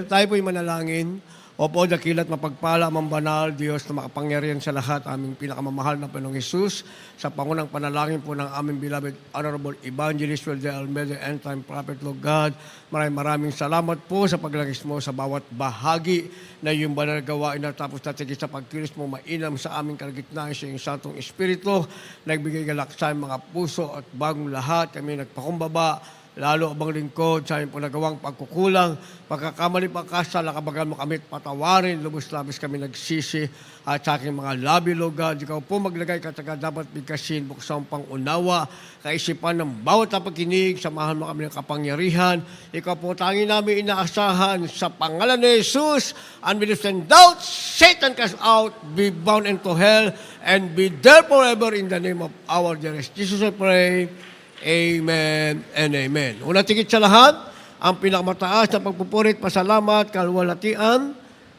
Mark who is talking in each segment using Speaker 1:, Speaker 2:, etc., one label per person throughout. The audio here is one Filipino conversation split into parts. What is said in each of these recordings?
Speaker 1: Tayo po'y manalangin. Opo, dakilat mapagpala ang banal, Diyos na makapangyarihan sa lahat, aming pinakamamahal na Panginoong Hesus, sa pangunang panalangin po ng aming beloved Honorable Evangelist Wilde Almeida, End Time Prophet, Lord God. Maraming salamat po sa paglagis mo sa bawat bahagi na iyong banal gawain na tapos natigit sa pagkilos mo mainam sa aming kalagitnaan sa iyong Santong Espiritu, nagbigay galak sa mga puso at bagong lahat. Kami nagpakumbaba, lalo abang lingkod sa aming po nagawang pagkukulang, pagkakamali pagkasala, kabagan mo kami patawarin, lubos-labis kami nagsisi at sa aking mga labi, Lord God. Ikaw po maglagay kataga dapat bigkasin, buksan pang-unawa, kaisipan ng bawat napakinig, samahan mo kami ng kapangyarihan. Ikaw po tangi namin inaasahan sa pangalan ni Jesus, unbelief and doubt, Satan cast out, be bound into hell, and be there forever in the name of our dearest Jesus, I pray. Amen and amen. Una tigit sa lahat, ang pinakamataas na pagpupurit, pasalamat, kalwalatian,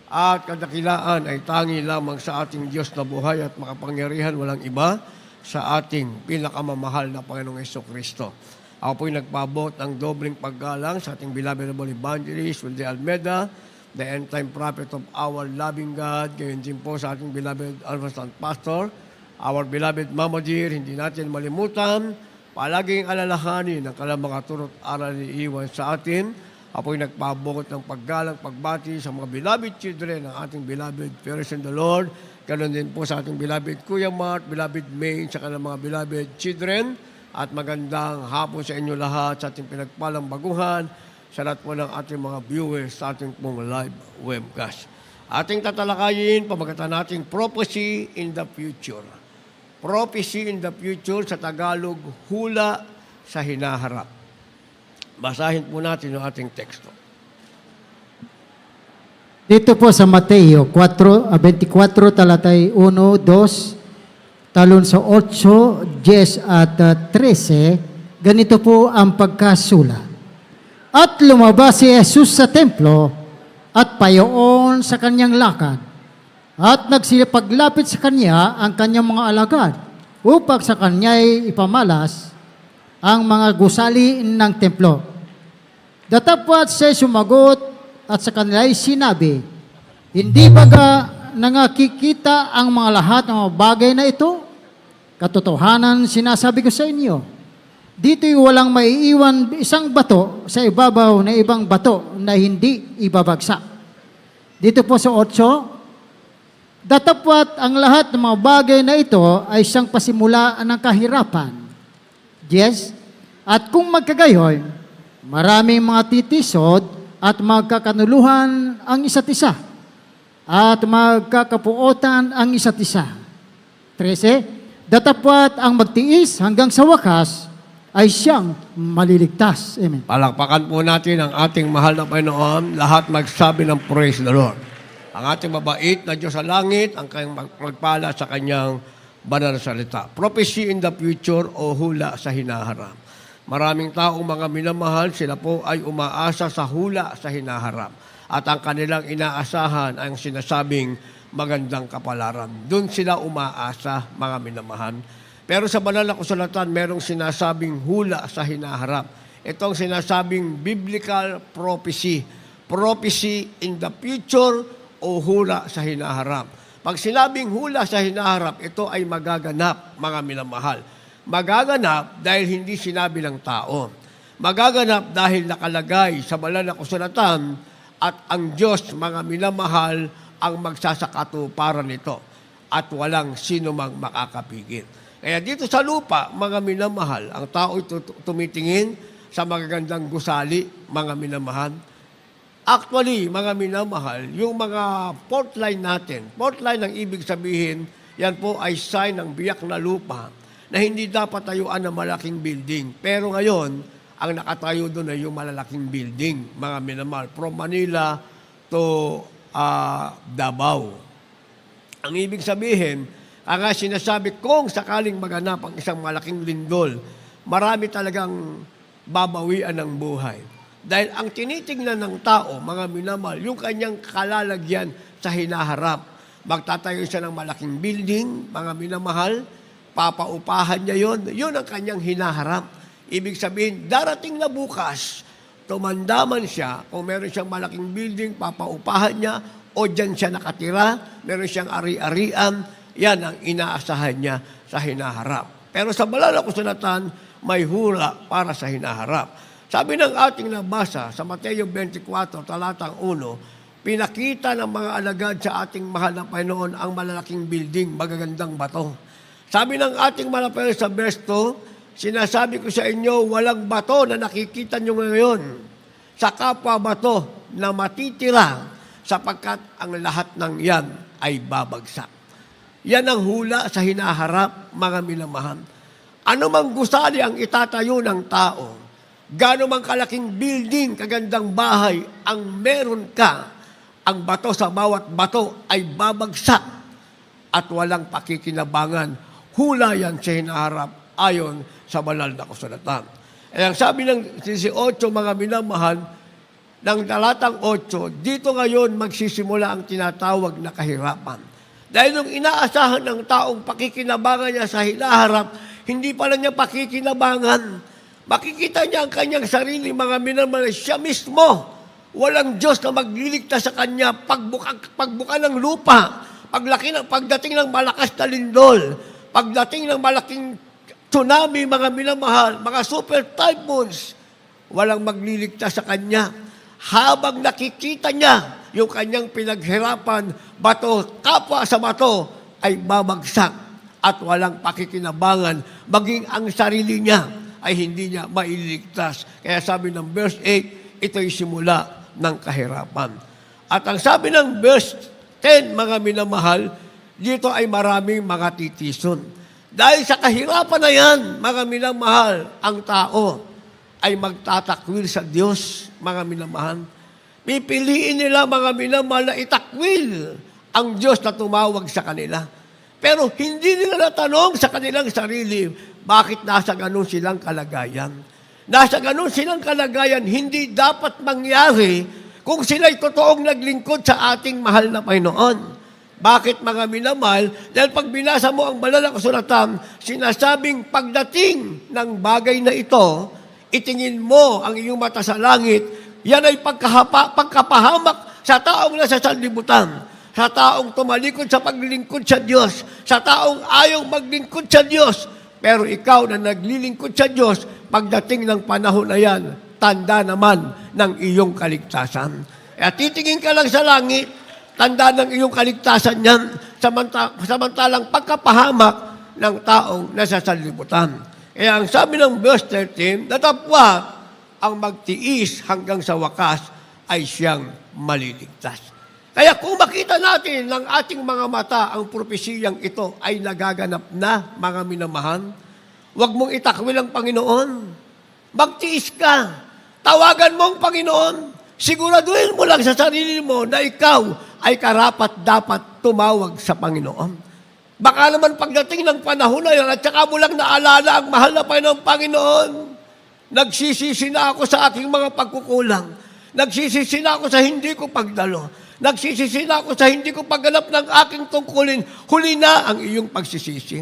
Speaker 1: at kadakilaan ay tangi lamang sa ating Diyos na buhay at makapangyarihan, walang iba, sa ating pinakamamahal na Panginoong Jesucristo. Ako po'y nagpabot ng dobling paggalang sa ating beloved Evangelist Wilde Almeida, the end time prophet of our loving God. Gayon din po sa ating beloved Alphonse Pastor, our beloved Mama Dear, hindi natin malimutan, palaging alalahanin ang kanilang mga turot aral ni iwan sa atin. Ako'y nagpabukot ng paggalang, pagbati sa mga beloved children ng ating beloved parents in the Lord. Ganon din po sa ating beloved Kuya Mart, beloved May, sa kanilang mga beloved children. At magandang hapon sa inyo lahat sa ating pinagpalang baguhan, sa lahat po ng ating mga viewers sa ating pong live webcast. Ating tatalakayin, pamagatan nating prophecy in the future. Prophecy in the future, sa Tagalog, hula sa hinaharap. Basahin po natin yung ating teksto.
Speaker 2: Dito po sa Mateo 24, talatay 1, 2, talon sa 8, 10 at 13, ganito po ang pagkasula. At lumabas si Jesus sa templo at payoon sa kanyang lakad. At nagsipaglapit sa kanya ang kanyang mga alagad upang sa kanya'y ipamalas ang mga gusali ng templo. Datapwat siya sumagot at sa kanila'y sinabi, hindi baga nangakikita ang mga lahat ng mga bagay na ito? Katotohanan sinasabi ko sa inyo, dito'y walang maiiwan isang bato sa ibabaw na ibang bato na hindi ibabagsak. Dito po sa 8, datapwat ang lahat ng mga bagay na ito ay siyang pasimulaan ng kahirapan. Yes, at kung magkagayon, maraming mga titisod at magkakanuluhan ang isa't isa at magkakapuotan ang isa't isa. 13, datapwat ang magtiis hanggang sa wakas ay siyang maliligtas. Amen.
Speaker 1: Palakpakan po natin ang ating mahal na Panginoon, lahat magsabi ng praise the Lord. Ang ating mabait na Diyos sa langit, ang kanyang magpala sa kanyang banal na salita. Prophecy in the future o hula sa hinaharap. Maraming taong mga minamahal, sila po ay umaasa sa hula sa hinaharap. At ang kanilang inaasahan ay ang sinasabing magandang kapalaran. Doon sila umaasa, mga minamahal. Pero sa banal na kasulatan, merong sinasabing hula sa hinaharap. Itong sinasabing biblical prophecy. Prophecy in the future o hula sa hinaharap. Pag sinabing hula sa hinaharap, ito ay magaganap, mga minamahal. Magaganap dahil hindi sinabi ng tao. Magaganap dahil nakalagay sa banal na kasulatan at ang Diyos, mga minamahal, ang magsasakatuparan nito at walang sino mang makakapigil. Kaya dito sa lupa, mga minamahal, ang tao tumitingin sa magagandang gusali, mga minamahal. Actually, mga minamahal, yung mga fault line natin, fault line ang ibig sabihin, yan po ay sign ng biyak na lupa na hindi dapat tayuan ng malaking building. Pero ngayon, ang nakatayo doon ay yung malalaking building, mga minamahal, from Manila to Davao. Ang ibig sabihin, ang sinasabi, kung sakaling maganap ang isang malaking lindol, marami talagang babawian ng buhay. Dahil ang tinitingnan ng tao, mga minamahal, yung kanyang kalalagyan sa hinaharap. Magtatayo siya ng malaking building, mga minamahal, papaupahan niya yon. Yun ang kanyang hinaharap. Ibig sabihin, darating na bukas, tumanda man siya, kung meron siyang malaking building, papaupahan niya, o dyan siya nakatira, meron siyang ari-arian, yan ang inaasahan niya sa hinaharap. Pero sa banal na kasulatan, may hula para sa hinaharap. Sabi ng ating nabasa sa Mateo 24, talatang 1, pinakita ng mga alagad sa ating mahal na Panginoon ang malalaking building, magagandang bato. Sabi ng ating mahal na Panginoon sa verse 2, sinasabi ko sa inyo, walang bato na nakikita nyo ngayon sa kapwa bato na matitira sapagkat ang lahat ng yan ay babagsak. Yan ang hula sa hinaharap, mga minamahal. Ano mang gusali ang itatayo ng tao, gaano mang kalaking building, kagandang bahay, ang meron ka, ang bato sa bawat bato ay babagsak at walang pakikinabangan. Hula yan sa hinaharap ayon sa banal na kasulatan. Ang sabi ng 18, mga minamahal, ng talatang 8, dito ngayon magsisimula ang tinatawag na kahirapan. Dahil nung inaasahan ng taong pakikinabangan niya sa hinaharap, hindi pala niya pakikinabangan. Makikita niya ang kanyang sarili, mga minamahal, siya mismo. Walang Diyos na magliligtas sa kanya pagbuka ng lupa, pagdating ng malakas na lindol, pagdating ng malaking tsunami, mga minamahal, mga super typhoons, walang magliligtas sa kanya. Habang nakikita niya yung kanyang pinaghirapan, bato, kapwa sa bato, ay babagsak at walang pakikinabangan. Maging ang sarili niya ay hindi niya maililigtas. Kaya sabi ng verse 8, ito'y simula ng kahirapan. At ang sabi ng verse 10, mga minamahal, dito ay maraming mga titison. Dahil sa kahirapan na yan, mga minamahal, ang tao ay magtatakwil sa Diyos, mga minamahal. Pipiliin nila, mga minamahal, na itakwil ang Diyos na tumawag sa kanila. Pero hindi nila natanong sa kanilang sarili, bakit nasa ganun silang kalagayan. Nasa ganun silang kalagayan, hindi dapat mangyari kung sila'y totoong naglingkod sa ating mahal na Panginoon. Bakit, mga minamahal? Dahil pag binasa mo ang banal na kasulatan, sinasabing pagdating ng bagay na ito, itingin mo ang iyong mata sa langit, yan ay pagkapahamak sa taong nasa sanlibutan, sa taong tumalikod sa paglilingkod sa Diyos, sa taong ayaw maglingkod sa Diyos. Pero ikaw na naglilingkod sa Diyos, pagdating ng panahon na yan, tanda naman ng iyong kaligtasan. At titingin ka lang sa langit, tanda ng iyong kaligtasan yan, samantalang pagkapahamak ng taong nasa sanlibutan. Kaya ang sabi ng verse 13, datapwat ang magtiis hanggang sa wakas ay siyang maliligtas. Kaya kung makita natin ng ating mga mata ang propesiyang ito ay nagaganap na, mga minamahal, huwag mong itakwil ang Panginoon. Magtiis ka. Tawagan mo ang Panginoon. Siguraduhin mo lang sa sarili mo na ikaw ay karapat-dapat tumawag sa Panginoon. Baka naman pagdating ng panahon na yan at saka mo lang naalala ang mahal na Panginoon, nagsisisi na ako sa aking mga pagkukulang. Nagsisisi na ako sa hindi ko pagdalo. Nagsisisi na ako sa hindi ko pagganap ng aking tungkulin. Huli na ang iyong pagsisisi.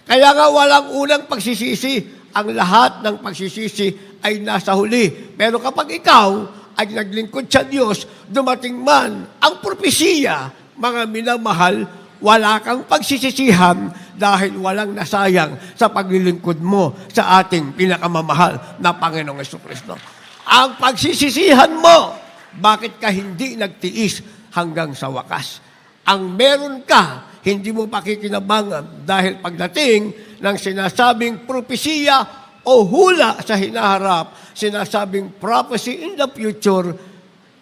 Speaker 1: Kaya nga walang unang pagsisisi. Ang lahat ng pagsisisi ay nasa huli. Pero kapag ikaw ay naglingkod sa Diyos, dumating man ang propesiya, mga minamahal, wala kang pagsisisihan dahil walang nasayang sa paglilingkod mo sa ating pinakamamahal na Panginoong Jesucristo. Ang pagsisisihan mo, bakit ka hindi nagtiis hanggang sa wakas? Ang meron ka, hindi mo pakikinabangan dahil pagdating ng sinasabing propesiya o hula sa hinaharap, sinasabing prophecy in the future,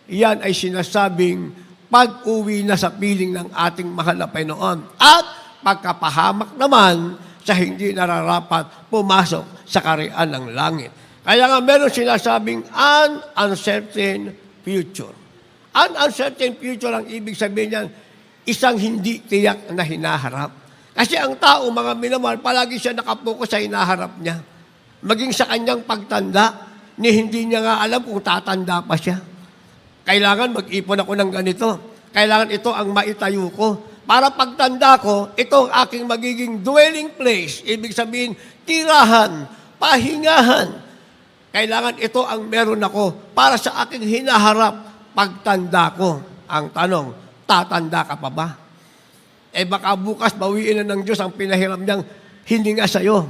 Speaker 1: yan ay sinasabing pag-uwi na sa piling ng ating mahal na Panginoon. At pagkapahamak naman sa hindi nararapat pumasok sa kaharian ng langit. Kaya nga meron sinasabing an uncertain future. An uncertain future ang ibig sabihin niyan, isang hindi tiyak na hinaharap. Kasi ang tao, mga minamahal, palagi siya nakapokus sa hinaharap niya. Maging sa kanyang pagtanda, ni hindi niya nga alam kung tatanda pa siya. Kailangan mag-ipon ako ng ganito. Kailangan ito ang maitayo ko. Para pagtanda ko, ito ang aking magiging dwelling place. Ibig sabihin, tirahan, pahingahan. Kailangan ito ang meron ako para sa aking hinaharap pagtanda ko. Ang tanong, tatanda ka pa ba? Baka bukas bawiin na ng Diyos ang pinahiram niyang hininga sa'yo.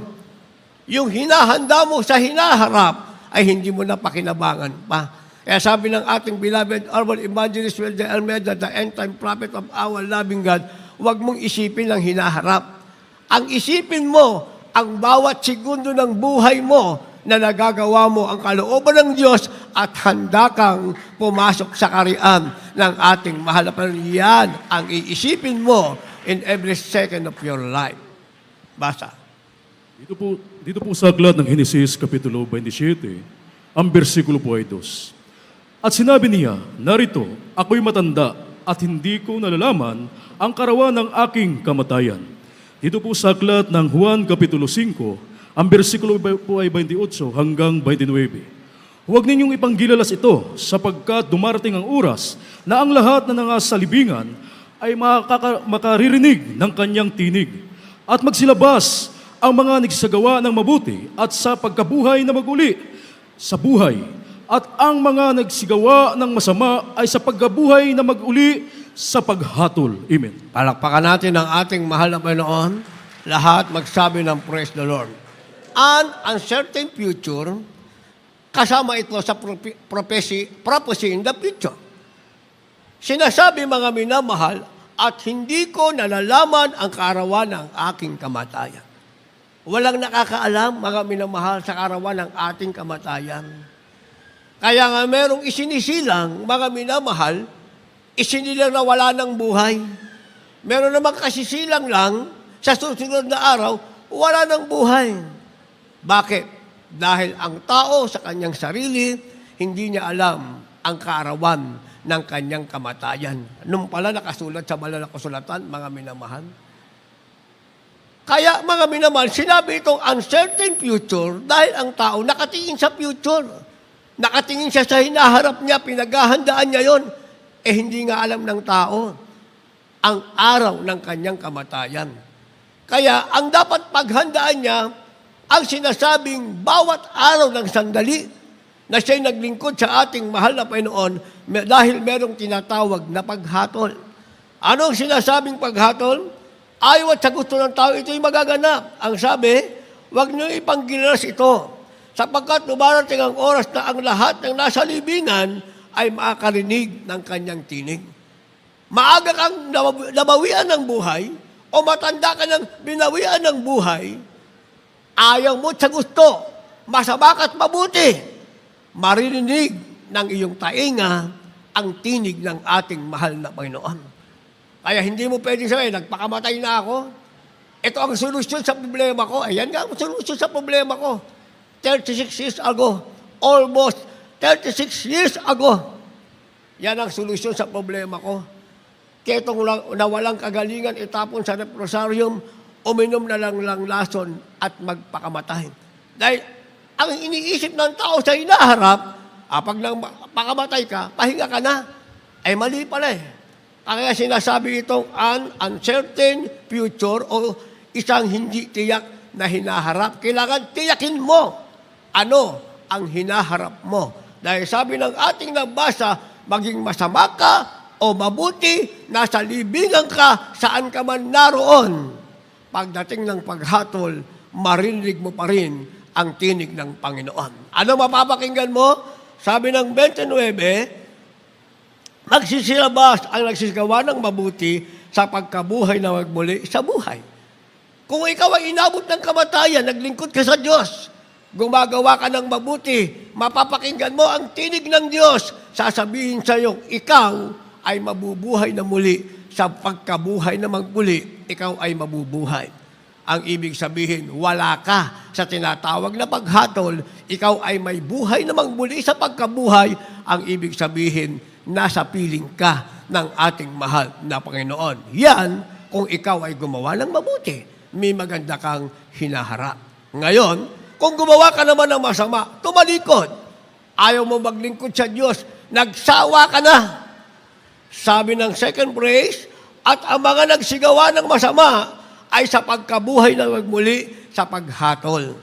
Speaker 1: Yung hinahanda mo sa hinaharap ay hindi mo na pakinabangan pa. Kaya sabi ng ating beloved urban evangelist Will J. Almeida, the end-time prophet of our loving God, huwag mong isipin ang hinaharap. Ang isipin mo, ang bawat segundo ng buhay mo na nagagawa mo ang kalooban ng Diyos at handa kang pumasok sa karian ng ating mahal na Panginoon. Yan ang iisipin mo in every second of your life. Basa.
Speaker 3: Dito po sa aklat ng Henesis Kapitulo 27, ang bersikulo po ay 2. At sinabi niya, narito, ako'y matanda at hindi ko nalalaman ang karawan ng aking kamatayan. Dito po sa aklat ng Juan Kapitulo 5, ang bersikulo po ay 28 hanggang 29. Huwag ninyong ipanggilalas ito sapagkat dumarating ang oras na ang lahat na nangasalibingan ay makaririnig ng kanyang tinig at magsilabas ang mga nagsagawa ng mabuti at sa pagkabuhay na maguli sa buhay at ang mga nagsigawa ng masama ay sa pagkabuhay na maguli sa paghatol. Amen.
Speaker 1: Palakpakan natin ang ating mahal na Panginoon. Lahat magsabi ng praise the Lord. An uncertain future, kasama ito sa prophecy in the future. Sinasabi mga minamahal, at hindi ko nalalaman ang kaarawan ng aking kamatayan. Walang nakakaalam, mga minamahal, sa kaarawan ng ating kamatayan. Kaya nga merong isinisilang, mga minamahal, isinilang na wala ng buhay. Meron namang kasisilang lang, sa susunod na araw, wala ng buhay. Bakit? Dahil ang tao sa kanyang sarili, hindi niya alam ang kaarawan ng kanyang kamatayan. Nung pala nakasulat sa banal na kasulatan, mga minamahal. Kaya mga minamahal, sinabi itong uncertain future dahil ang tao nakatingin sa future. Nakatingin siya sa hinaharap niya, pinaghahandaan niya yon. Hindi nga alam ng tao ang araw ng kanyang kamatayan. Kaya ang dapat paghandaan niya, ang sinasabing bawat araw ng sandali na siya'y naglingkod sa ating mahal na Panginoon dahil merong tinatawag na paghatol. Anong sinasabing paghatol? Ayaw at sa gusto ng tao, ito'y magaganap. Ang sabi, huwag niyo ipanggilas ito. Sapagkat dumarating ang oras na ang lahat ng nasa libingan ay makakarinig ng kanyang tinig. Maaga kang nabawian ng buhay o matanda ka ng binawian ng buhay, ayaw mo sa gusto, masama ka't mabuti, maririnig ng iyong tainga ang tinig ng ating mahal na Panginoon. Kaya hindi mo pwedeng sabihin, nagpakamatay na ako. Ito ang solusyon sa problema ko. Ayan nga ang solusyon sa problema ko. 36 years ago, almost 36 years ago, yan ang solusyon sa problema ko. Kaya itong nawalang kagalingan, itapon sa reposarium, uminom na lang lason at magpakamatay. Dahil ang iniisip ng tao sa hinaharap, pag nang pakamatay ka, pahinga ka na, ay mali pala eh. Kaya sinasabi itong uncertain future o isang hindi tiyak na hinaharap. Kailangan tiyakin mo ano ang hinaharap mo. Dahil sabi ng ating nabasa, maging masama ka o mabuti, nasa libingan ka, saan ka man naroon. Pagdating ng paghatol, marinig mo pa rin ang tinig ng Panginoon. Ano mapapakinggan mo? Sabi ng 29, magsisilabas ang nagsisigawa ng mabuti sa pagkabuhay na magmuli sa buhay. Kung ikaw ay inabot ng kamatayan, naglingkod ka sa Diyos, gumagawa ka ng mabuti, mapapakinggan mo ang tinig ng Diyos, sasabihin sa iyo, ikaw ay mabubuhay na muli sa pagkabuhay na magmuli, ikaw ay mabubuhay. Ang ibig sabihin, wala ka sa tinatawag na paghatol, ikaw ay may buhay na magmuli sa pagkabuhay, ang ibig sabihin, nasa piling ka ng ating mahal na Panginoon. Yan, kung ikaw ay gumawa ng mabuti, may maganda kang hinaharap. Ngayon, kung gumawa ka naman ng masama, tumalikod. Ayaw mo maglingkod sa Diyos, nagsawa ka na. Sabi ng second phrase, at ang mga nagsigawa ng masama ay sa pagkabuhay na magmuli sa paghatol.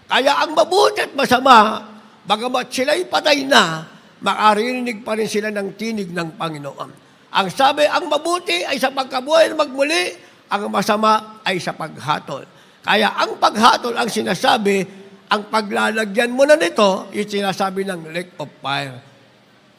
Speaker 1: Kaya ang mabuti at masama, bagamat sila'y patay na, makarinig pa rin sila ng tinig ng Panginoon. Ang sabi, ang mabuti ay sa pagkabuhay na magmuli, ang masama ay sa paghatol. Kaya ang paghatol ang sinasabi, ang paglalagyan mo na nito, yung sinasabi ng lake of fire.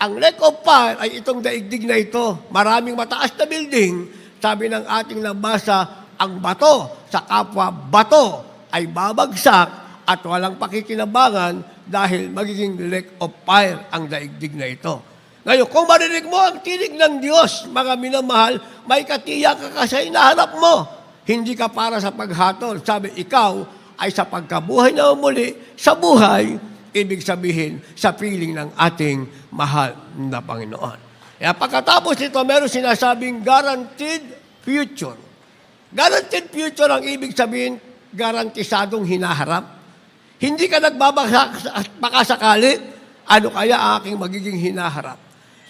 Speaker 1: Ang lake of fire ay itong daigdig na ito. Maraming mataas na building, sabi ng ating nabasa, ang bato sa kapwa bato ay babagsak at walang pakikinabangan dahil magiging lake of fire ang daigdig na ito. Ngayon, kung marinig mo ang tinig ng Diyos, mga minamahal, may katiyak ka sa hinahanap mo. Hindi ka para sa paghatol. Sabi, ikaw ay sa pagkabuhay na muli, sa buhay, ibig sabihin, sa piling ng ating mahal na Panginoon. Kaya pagkatapos nito, meron sinasabing guaranteed future. Guaranteed future ang ibig sabihin, garantisadong hinaharap. Hindi ka nagbabaka sakali, ano kaya ang aking magiging hinaharap?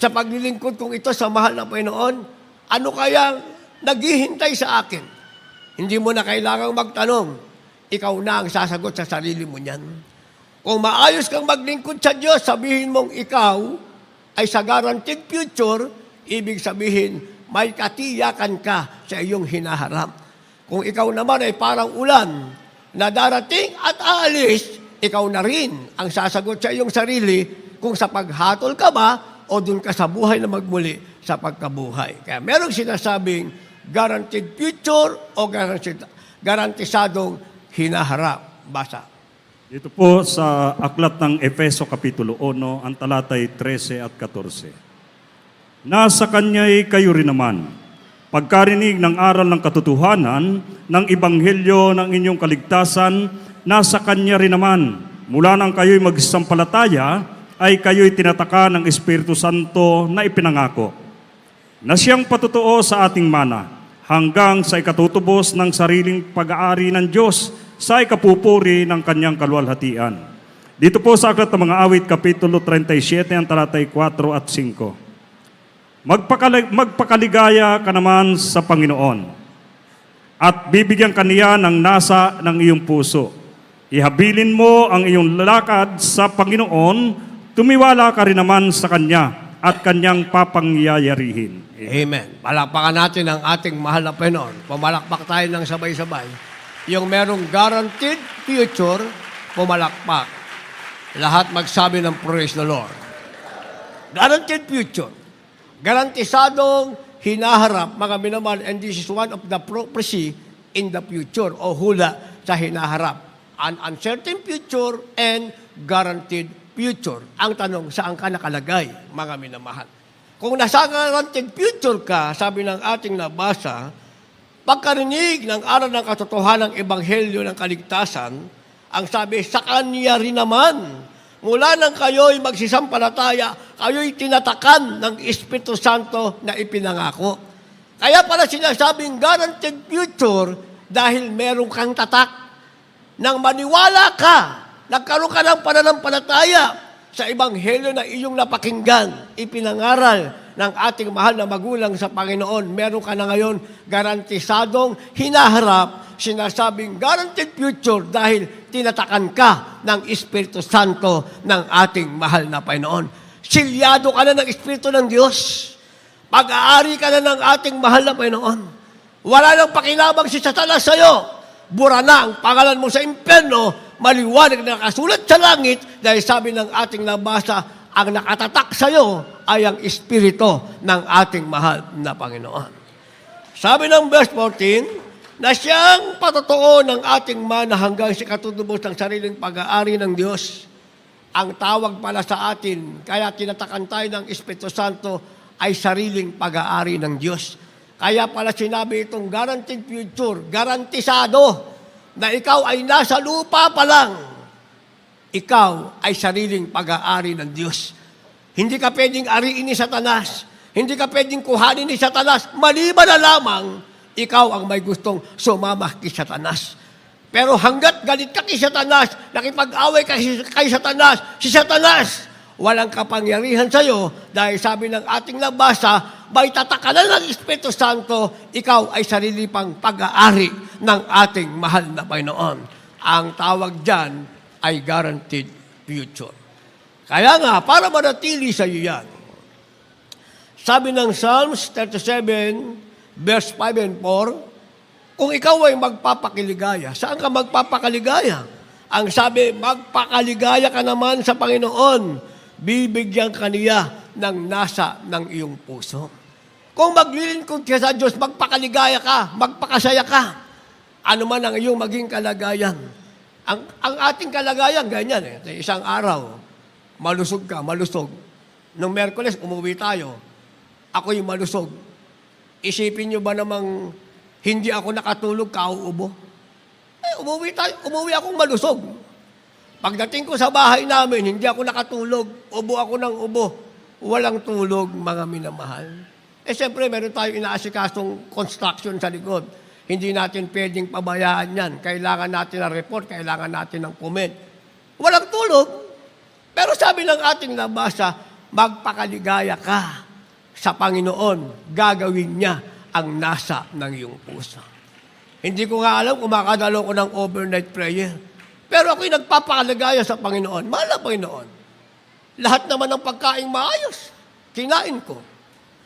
Speaker 1: Sa paglilingkod kong ito sa mahal na Panginoon, ano kaya naghihintay sa akin? Hindi mo na kailangang magtanong, ikaw na ang sasagot sa sarili mo niyan. Kung maayos kang maglingkod sa Diyos, sabihin mong ikaw ay sa guaranteed future, ibig sabihin, may katiyakan ka sa iyong hinaharap. Kung ikaw naman ay parang ulan na darating at aalis, ikaw na rin ang sasagot sa iyong sarili kung sa paghatol ka ba o dun ka sa buhay na magmuli sa pagkabuhay. Kaya merong sinasabing guaranteed future o garantisadong hinaharap. Basa.
Speaker 4: Dito po sa aklat ng Efeso Kapitulo 1, ang talatay 13 at 14. Nasa Kanya'y kayo rin naman, pagkarinig ng aral ng katotohanan, ng ebanghelyo ng inyong kaligtasan, nasa Kanya rin naman, mula nang kayo'y magsampalataya, ay kayo'y tinataka ng Espiritu Santo na ipinangako, na siyang patutuo sa ating mana, hanggang sa ikatutubos ng sariling pag-aari ng Diyos, sa ikapupuri ng Kanyang kaluwalhatian. Dito po sa aklat ng mga awit, Kapitulo 37, ang talatay 4 at 5. Magpakaligaya ka naman sa Panginoon, at bibigyan ka niya ng nasa ng iyong puso. Ihabilin mo ang iyong lakad sa Panginoon, tumiwala ka rin naman sa Kanya at Kanyang papangyayarihin.
Speaker 1: Amen. Palakpakan natin ang ating mahal na Panginoon. Pumalakpak tayo ng sabay-sabay. Yung merong guaranteed future, pumalakpak. Lahat magsabi ng praise the Lord. Guaranteed future. Garantisadong hinaharap, mga minamahal, and this is one of the prophecy in the future o hula sa hinaharap. An uncertain future and guaranteed future. Ang tanong, saan ka nakalagay, mga minamahal? Kung nasa guaranteed future ka, sabi ng ating nabasa, pagkarinig ng aral ng katotohanan ng ebanghelyo ng kaligtasan, ang sabi, sa Kanya rin naman, mula nang kayo'y magsisampalataya, kayo'y tinatakan ng Espiritu Santo na ipinangako. Kaya pala sinasabing guaranteed future dahil meron kang tatak. Nang maniwala ka, nagkaroon ka ng pananampalataya sa ebanghelyo na iyong napakinggan, ipinangaral ng ating mahal na magulang sa Panginoon. Meron ka na ngayon garantisadong hinaharap, sinasabing guaranteed future dahil tinatakan ka ng Espiritu Santo ng ating mahal na Panginoon. Silyado ka na ng Espiritu ng Diyos. Pag-aari ka na ng ating mahal na Panginoon. Wala nang pakinabang si Satanas sa'yo. Bura na ang pangalan mo sa impyerno, maliwanag na nakasulat sa langit dahil sabi ng ating nabasa, ang nakatatak sa'yo ay ang Espiritu ng ating mahal na Panginoon. Sabi ng verse 14, na siyang patotoo ng ating mana hanggang sa katutubos ng sariling pag-aari ng Diyos. Ang tawag pala sa atin, kaya tinatakan tayo ng Espiritu Santo, ay sariling pag-aari ng Diyos. Kaya pala sinabi itong guaranteed future, garantisado, na ikaw ay nasa lupa pa lang, ikaw ay sariling pag-aari ng Diyos. Hindi ka pwedeng ariin ni Satanas, hindi ka pwedeng kuhanin ni Satanas, maliban na lamang, ikaw ang may gustong sumama kay Satanas. Pero hanggat galit ka kay Satanas, nakipag-away ka kay Satanas, si Satanas, walang kapangyarihan sa iyo dahil sabi ng ating nabasa, may tatakanan ng Espiritu Santo, ikaw ay sarili pang pag-aari ng ating mahal na Panginoon. Ang tawag dyan ay guaranteed future. Kaya nga, para manatili sa iyo yan, sabi ng Psalms 37, verse 5 and 4, kung ikaw ay magpapakiligaya, saan ka magpapakaligaya? Ang sabi, magpakaligaya ka naman sa Panginoon, bibigyan ka niya ng nasa ng iyong puso. Kung maglilingkod ka sa Diyos, magpakaligaya ka, magpakasaya ka. Ano man ang iyong maging kalagayan. Ang ating kalagayan, ganyan eh. Isang araw, malusog ka, malusog. Nung Merkules, umuwi tayo. Ako'y malusog. Isipin nyo ba namang hindi ako nakatulog, kauubo? Umuwi akong malusog. Pagdating ko sa bahay namin, hindi ako nakatulog. Ubo ako ng ubo. Walang tulog, mga minamahal. Siyempre, meron tayo inaasikasong construction sa likod. Hindi natin pwedeng pabayaan yan. Kailangan natin ng report, kailangan natin ng comment. Walang tulog. Pero sabi ng ating nabasa, magpakaligaya ka sa Panginoon, gagawin niya ang nasa ng iyong puso. Hindi ko nga alam kung makadalo ko ng overnight prayer. Pero ako'y nagpapakaligaya sa Panginoon. Mahal na Panginoon. Lahat naman ng pagkain maayos, kinain ko.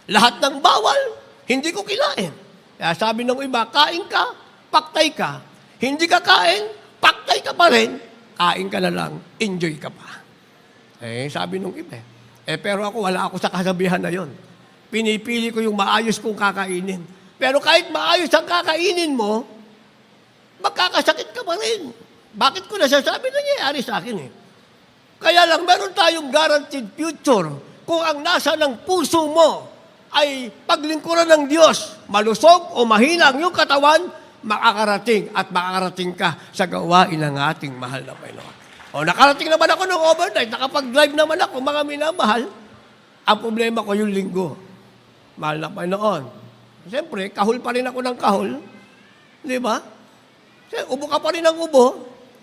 Speaker 1: Lahat ng bawal, hindi ko kinain. Kaya sabi ng iba, kain ka, paktay ka. Hindi ka kain, paktay ka pa rin. Kain ka na lang, enjoy ka pa. Sabi nung iba. Pero ako, wala ako sa kasabihan na yon. Pinipili ko yung maayos kong kakainin. Pero kahit maayos ang kakainin mo, magkakasakit ka pa rin. Bakit ko nasasabi? Nangyayari sa akin eh. Kaya lang, meron tayong guaranteed future kung ang nasa ng puso mo ay paglingkuran ng Diyos, malusog o mahina ang iyong katawan, makakarating at makakarating ka sa gawain ng ating mahal na Panginoon. Nakarating naman ako ng overnight, nakapag-drive naman ako, mga minamahal. Ang problema ko yung linggo. Mahal na Panginoon. Siyempre, kahol pa rin ako ng kahol. Di ba? Ubo ka pa rin ng ubo.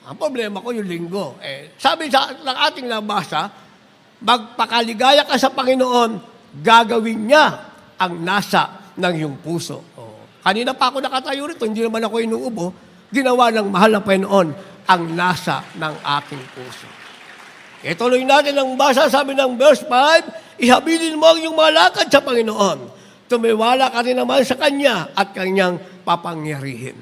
Speaker 1: Ang problema ko yung linggo. Sabi ng ating nabasa, magpakaligaya ka sa Panginoon, gagawin niya ang nasa ng iyong puso. Kanina pa ako nakatayo rito, hindi naman ako inuubo, ginawa ng mahal na Panginoon ang nasa ng aking puso. Ituloy natin ang basa, sabi ng verse 5, ihabilin mo ang iyong mga lakad sa Panginoon. Tumiwala ka rin naman sa Kanya at Kanyang papangyarihin.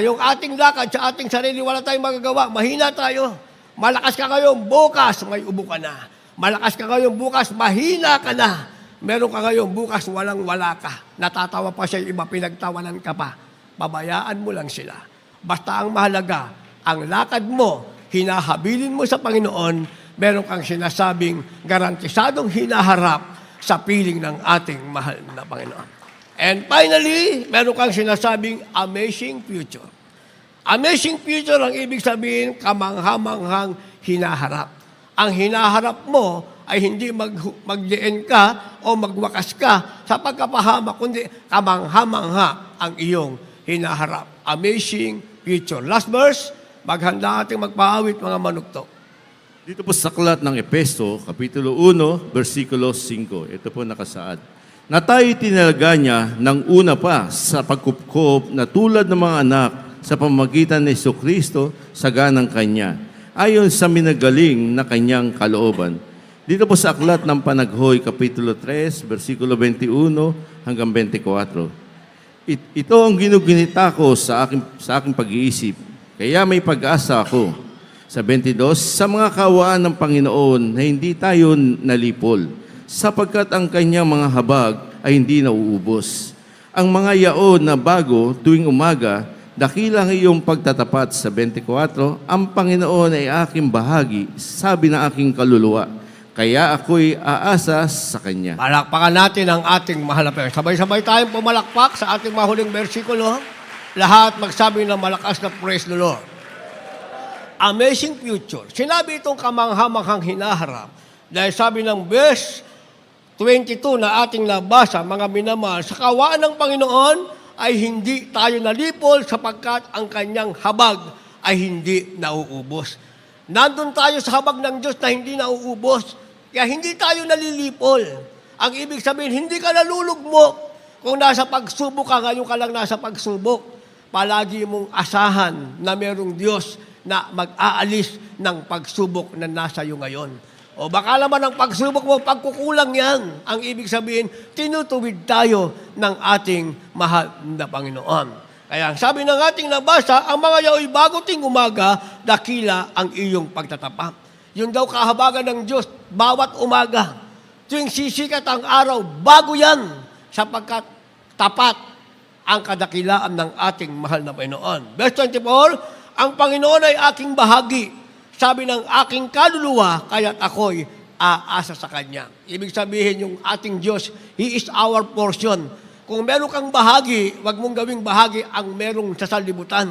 Speaker 1: Yung ating lakad sa ating sarili, wala tayong magagawa. Mahina tayo. Malakas ka ngayon, bukas, may ubo ka na. Malakas ka ngayon, bukas, mahina ka na. Meron ka ngayon, bukas, walang-wala ka. Natatawa pa siya, iba, pinagtawanan ka pa. Pabayaan mo lang sila. Basta ang mahalaga, ang lakad mo, hinahabilin mo sa Panginoon, meron kang sinasabing garantisadong hinaharap sa piling ng ating mahal na Panginoon. And finally, meron kang sinasabing amazing future. Amazing future ang ibig sabihin, kamangha-manghang hinaharap. Ang hinaharap mo ay hindi magdiin ka o magwakas ka sa pagkapahama, kundi kamangha-mangha ang iyong hinaharap. Amazing future. Last verse, maghanda ating magpaawit mga manugto.
Speaker 5: Dito po sa aklat ng Efeso, Kapitulo 1, versikulo 5. Ito po nakasaad. Na tayo tinalaga niya ng una pa sa pagkupkop na tulad ng mga anak sa pamamagitan ni Jesucristo sa ganang Kanya, ayon sa minagaling na Kanyang kalooban. Dito po sa aklat ng Panaghoy, Kapitulo 3, versikulo 21 hanggang 24. Ito ang ginuginita ko sa aking pag-iisip, kaya may pag-asa ako. Sa 22, sa mga kawaan ng Panginoon na hindi tayo nalipol, sapagkat ang kanyang mga habag ay hindi nauubos. Ang mga yaon na bago tuwing umaga, dakilang iyong pagtatapat. Sa 24, ang Panginoon ay aking bahagi, sabi ng aking kaluluwa, kaya ako'y aasa sa Kanya.
Speaker 1: Palakpakan natin ang ating mahal na Panginoon. Sabay-sabay tayong pumalakpak sa ating mahuling versikulo. Lahat magsabi ng malakas na praise the Lord. Amazing future. Sinabi itong kamangha-manghang hinaharap dahil sabi ng verse 22 na ating nabasa, mga minamahal, sa kawaan ng Panginoon ay hindi tayo nalipol sapagkat ang kanyang habag ay hindi nauubos. Nandun tayo sa habag ng Diyos na hindi nauubos, kaya hindi tayo nalilipol. Ang ibig sabihin, hindi ka nalulugmok. Kung nasa pagsubok ka, ngayon ka lang nasa pagsubok. Palagi mong asahan na merong Diyos na mag-aalis ng pagsubok na nasa iyo ngayon. O baka naman ang pagsubok mo, pagkukulang yan. Ang ibig sabihin, tinutuwid tayo ng ating mahal na Panginoon. Kaya ang sabi ng ating nabasa, ang mga yaoy bago ting umaga, dakila ang iyong pagtatapat. Yun daw kahabagan ng Diyos, bawat umaga. Tuwing sisikat ang araw, bago yan, sapagkat tapat ang kadakilaan ng ating mahal na Panginoon. Verse 24, ang Panginoon ay aking bahagi. Sabi ng aking kaluluwa, kaya't ako'y aasa sa Kanya. Ibig sabihin, yung ating Diyos, He is our portion. Kung meron kang bahagi, wag mong gawing bahagi ang merong sa salibutan.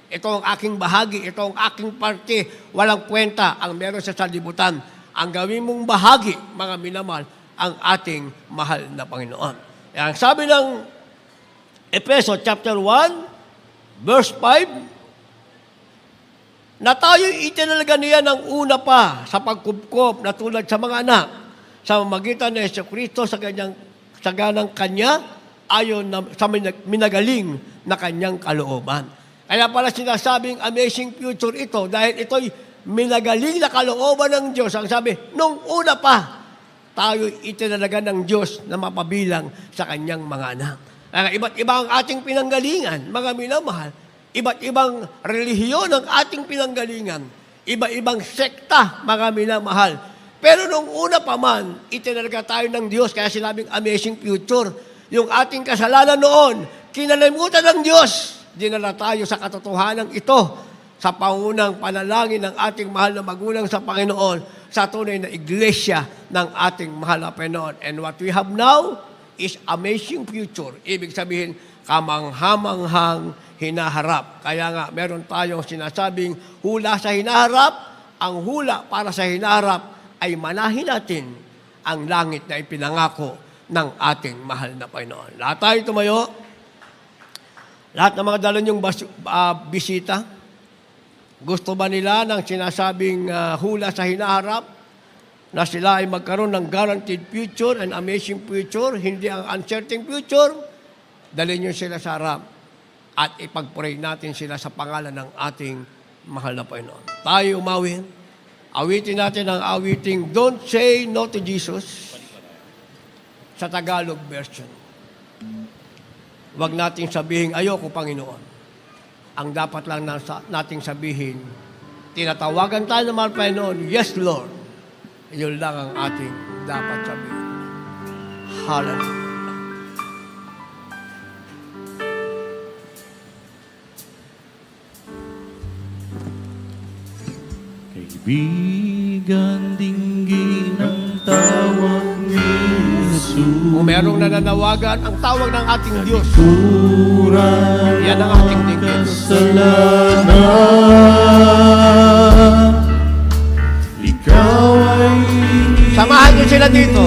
Speaker 1: Ito ang aking bahagi, ito ang aking parte, walang kwenta ang meron sa salibutan. Ang gawin mong bahagi, mga minamahal, ang ating mahal na Panginoon. Ang sabi ng Efeso chapter 1, verse 5, na tayo'y itinalaga niya ng una pa sa pagkupkop na tulad sa mga anak sa magitan ni Jesucristo sa ganang Kanya ayon sa minagaling na Kanyang kalooban. Kaya pala sinasabing amazing future ito dahil ito'y minagaling na kalooban ng Diyos. Ang sabi, nung una pa, tayo'y itinalaga ng Diyos na mapabilang sa Kanyang mga anak. Kaya iba't iba ang ating pinanggalingan, mga minamahal. Iba't ibang relihiyon ang ating pinanggalingan. Iba-ibang sekta, mga minamahal. Pero nung una pa man, itinalaga tayo ng Diyos, kaya sinabing amazing future. Yung ating kasalanan noon, kinalimutan ng Diyos. Dinala tayo sa katotohanan ito, sa pangunang panalangin ng ating mahal na magulang sa Panginoon, sa tunay na iglesia ng ating mahal na Panginoon. And what we have now is amazing future. Ibig sabihin, kamanghamanghang hinaharap. Kaya nga, meron tayong sinasabing hula sa hinaharap. Ang hula para sa hinaharap ay manahin natin ang langit na ipinangako ng ating mahal na Panginoon. Lahat tayo tumayo. Lahat ng mga dala niyong bisita. Gusto ba nila ng sinasabing hula sa hinaharap? Na sila ay magkaroon ng guaranteed future and amazing future, hindi ang uncertain future? Dalhin niyo sila sa harap at ipag-pray natin sila sa pangalan ng ating mahal na Panginoon. Tayo umawin. Awitin natin ang awiting Don't Say No to Jesus sa Tagalog version. Huwag nating sabihin, ayoko Panginoon. Ang dapat lang nating sabihin, tinatawagan tayo ng mahal Panginoon, yes Lord. Yun lang ang ating dapat sabihin. Hallelujah.
Speaker 6: Kaibigan, dinggin ang tawag ni Jesus.
Speaker 1: Kung merong nananawagan, ang tawag ng ating Diyos,
Speaker 6: Kurang
Speaker 1: yan ang ating dinggin.
Speaker 6: kasalanan. Ikaw ay
Speaker 1: Samahan niyo sila dito.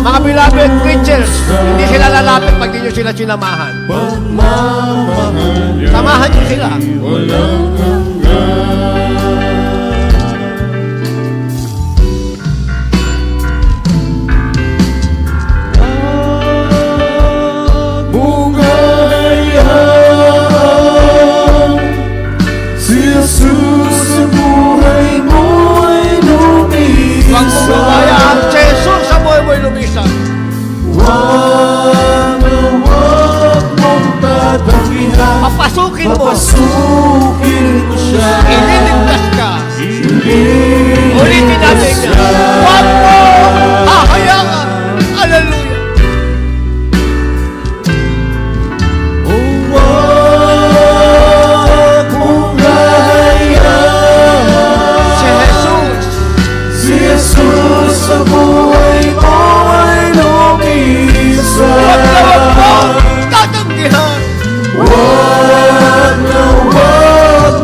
Speaker 1: Mga beloved preachers, hindi sila lalapit pag hindi niyo sila sinamahan.
Speaker 6: pagmamahal
Speaker 1: Samahan niyo sila.
Speaker 6: walang hanggan. Bugayan, si Jesus sa buhay mo ay
Speaker 1: Huwag mong
Speaker 6: lumisan.
Speaker 1: babayaan si Jesus sa buhay mo'y lumisan.
Speaker 6: Huwag mong tatanggihan.
Speaker 1: Papasukin mo.
Speaker 6: Papasukin mo siya.
Speaker 1: Ililigtas ka.
Speaker 6: Ililigtas
Speaker 1: Ulitin natin
Speaker 6: siya.
Speaker 1: yan. Huwag mo hahayaan. Hallelujah.
Speaker 6: Huwag mong hayaan.
Speaker 1: Si Jesus.
Speaker 6: Si Jesus sa buhay mo ay lumisan.
Speaker 1: Huwag mo tatanggihan.
Speaker 6: Huwag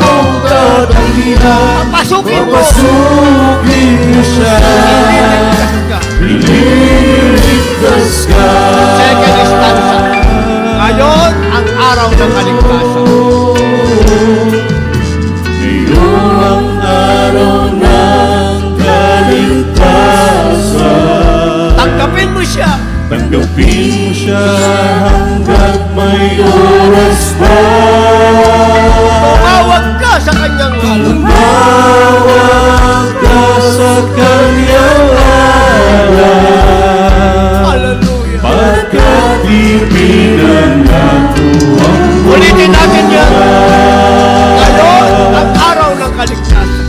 Speaker 6: mong tatanggihan.
Speaker 1: Papasukin mo.
Speaker 6: Papasukin mo siya.
Speaker 1: Ililigtas ka.
Speaker 6: Ililigtas ka.
Speaker 1: Second stanza. Ngayon, ang araw ng kaligtasan.
Speaker 6: Ngayon ang araw ng kaligtasan.
Speaker 1: Tanggapin mo siya.
Speaker 6: Tanggapin mo siya hanggat may oras pa.
Speaker 1: Tumawag ka sa kanyang ngalan.
Speaker 6: Tumawag ka sa kanya
Speaker 1: Ulitin natin yan. Ngayon ang araw ng kaligtasan.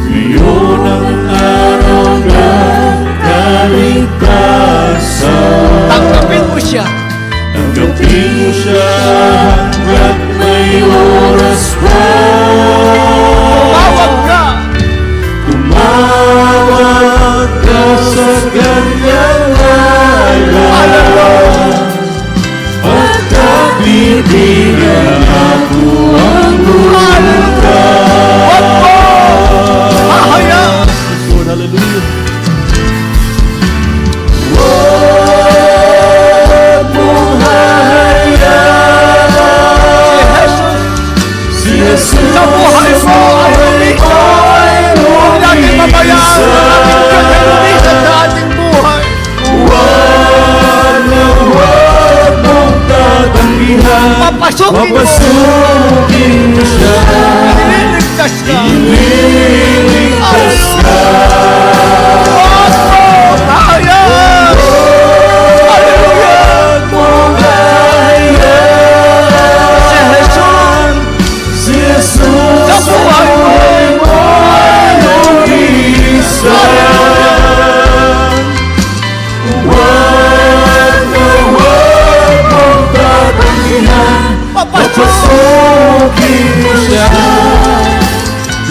Speaker 6: Ngayon ang araw ng kaligtasan.
Speaker 1: Tanggapin mo siya.
Speaker 6: Tanggapin mo siya hanggat may oras pa.
Speaker 1: Tumawag ka.
Speaker 6: Tumawag ka sa kanyang ngalan. Pagkabibigyan ako ang buka.
Speaker 1: Huwag mo hahayaan.
Speaker 3: Lord, hallelujah.
Speaker 6: Huwag mong hahayaan si Jesus
Speaker 1: Sa buhay mo ay lumisan. Huwag natin mabayaan ang ating Diyos ay lumisan sa ating buhay.
Speaker 6: Huwag mong tatanggihan.
Speaker 1: Papasukin mo.
Speaker 6: Papasukin mo siya.
Speaker 1: Ililigtas ka.
Speaker 6: Ililigtas ka.
Speaker 1: Huwag mo hahayaan. Hallelujah.
Speaker 6: Huwag mong hahayaan
Speaker 1: Si Jesus
Speaker 6: si Jesus
Speaker 1: sa buhay mo.
Speaker 6: ay lumisan. Huwag mong tatanggihan. Papasukin mo siya.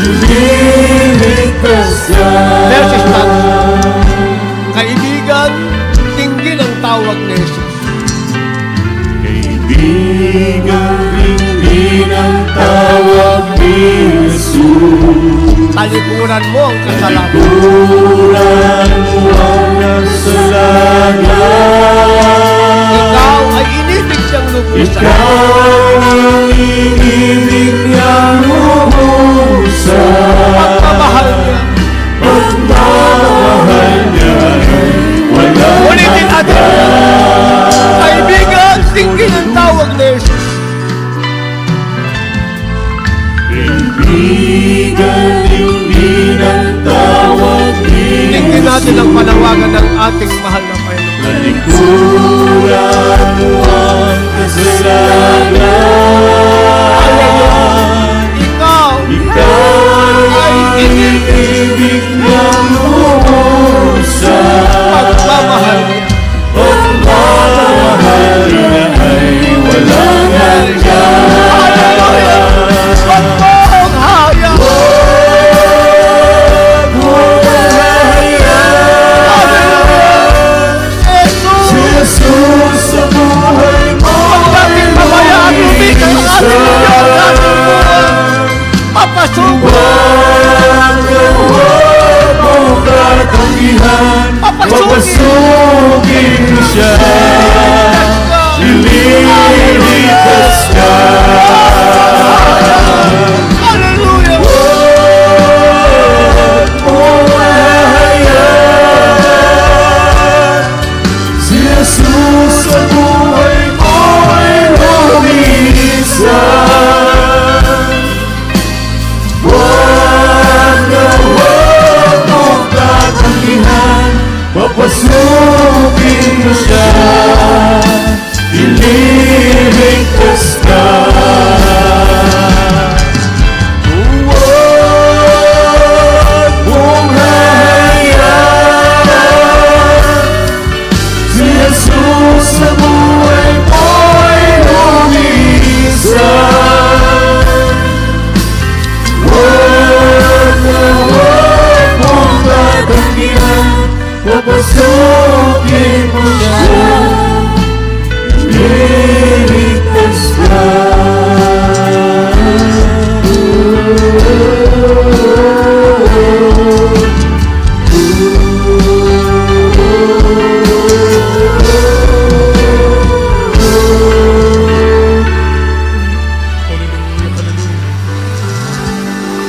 Speaker 6: Ililigtas ka.
Speaker 1: Verses 10. Kaibigan, tingin ang tawag ni Jesus.
Speaker 6: Kaibigan, tingin ang tawag ni Jesus.
Speaker 1: Talikuran mo ang kasalanan.
Speaker 6: Turan mo ang kasalanan.
Speaker 1: Ikaw ay inibig siyang lubusan.
Speaker 6: Ikaw ang inibig niyang lubusan.
Speaker 1: Pagmamahal niya.
Speaker 6: Pagmamahal niya ay walang
Speaker 1: Ulitin natin. Kaibigan, tingin ang tawag ni Jesus.
Speaker 6: Kaibigan, tingin ang tawag ni
Speaker 1: Tingin natin ang panawagan ng ating mahal na Panginoon.
Speaker 6: Talikuran mo ang kasalanan.
Speaker 1: Ikaw
Speaker 6: Ikaw ay inibig niyang lubusan.
Speaker 1: pagmamahal niya.
Speaker 6: Pagmamahal niya ay walang hanggan.
Speaker 1: Hallelujah! Huwag mong hayaan.
Speaker 6: Huwag mong hahayaan
Speaker 1: Jesus!
Speaker 6: si Jesus sa buhay mo
Speaker 1: Huwag natin mabayaan lumisan ang ating Diyos sa ating buhay. Papasukin.
Speaker 6: Huwag mong tatanggihan. Papasukin mo siya. Ililigtas ka.
Speaker 1: Hallelujah!
Speaker 6: Huwag mong hahayaan si Jesus sa buhay mo ay lumisan. Huwag mong tatanggihan. Papasukin mo siya. Ililigtas ka. Huwag mong hahayaan si Jesus sa buhay mo ay lumisan. Huwag mong tatanggihan. Papasukin mo siya. Ililigtas ka.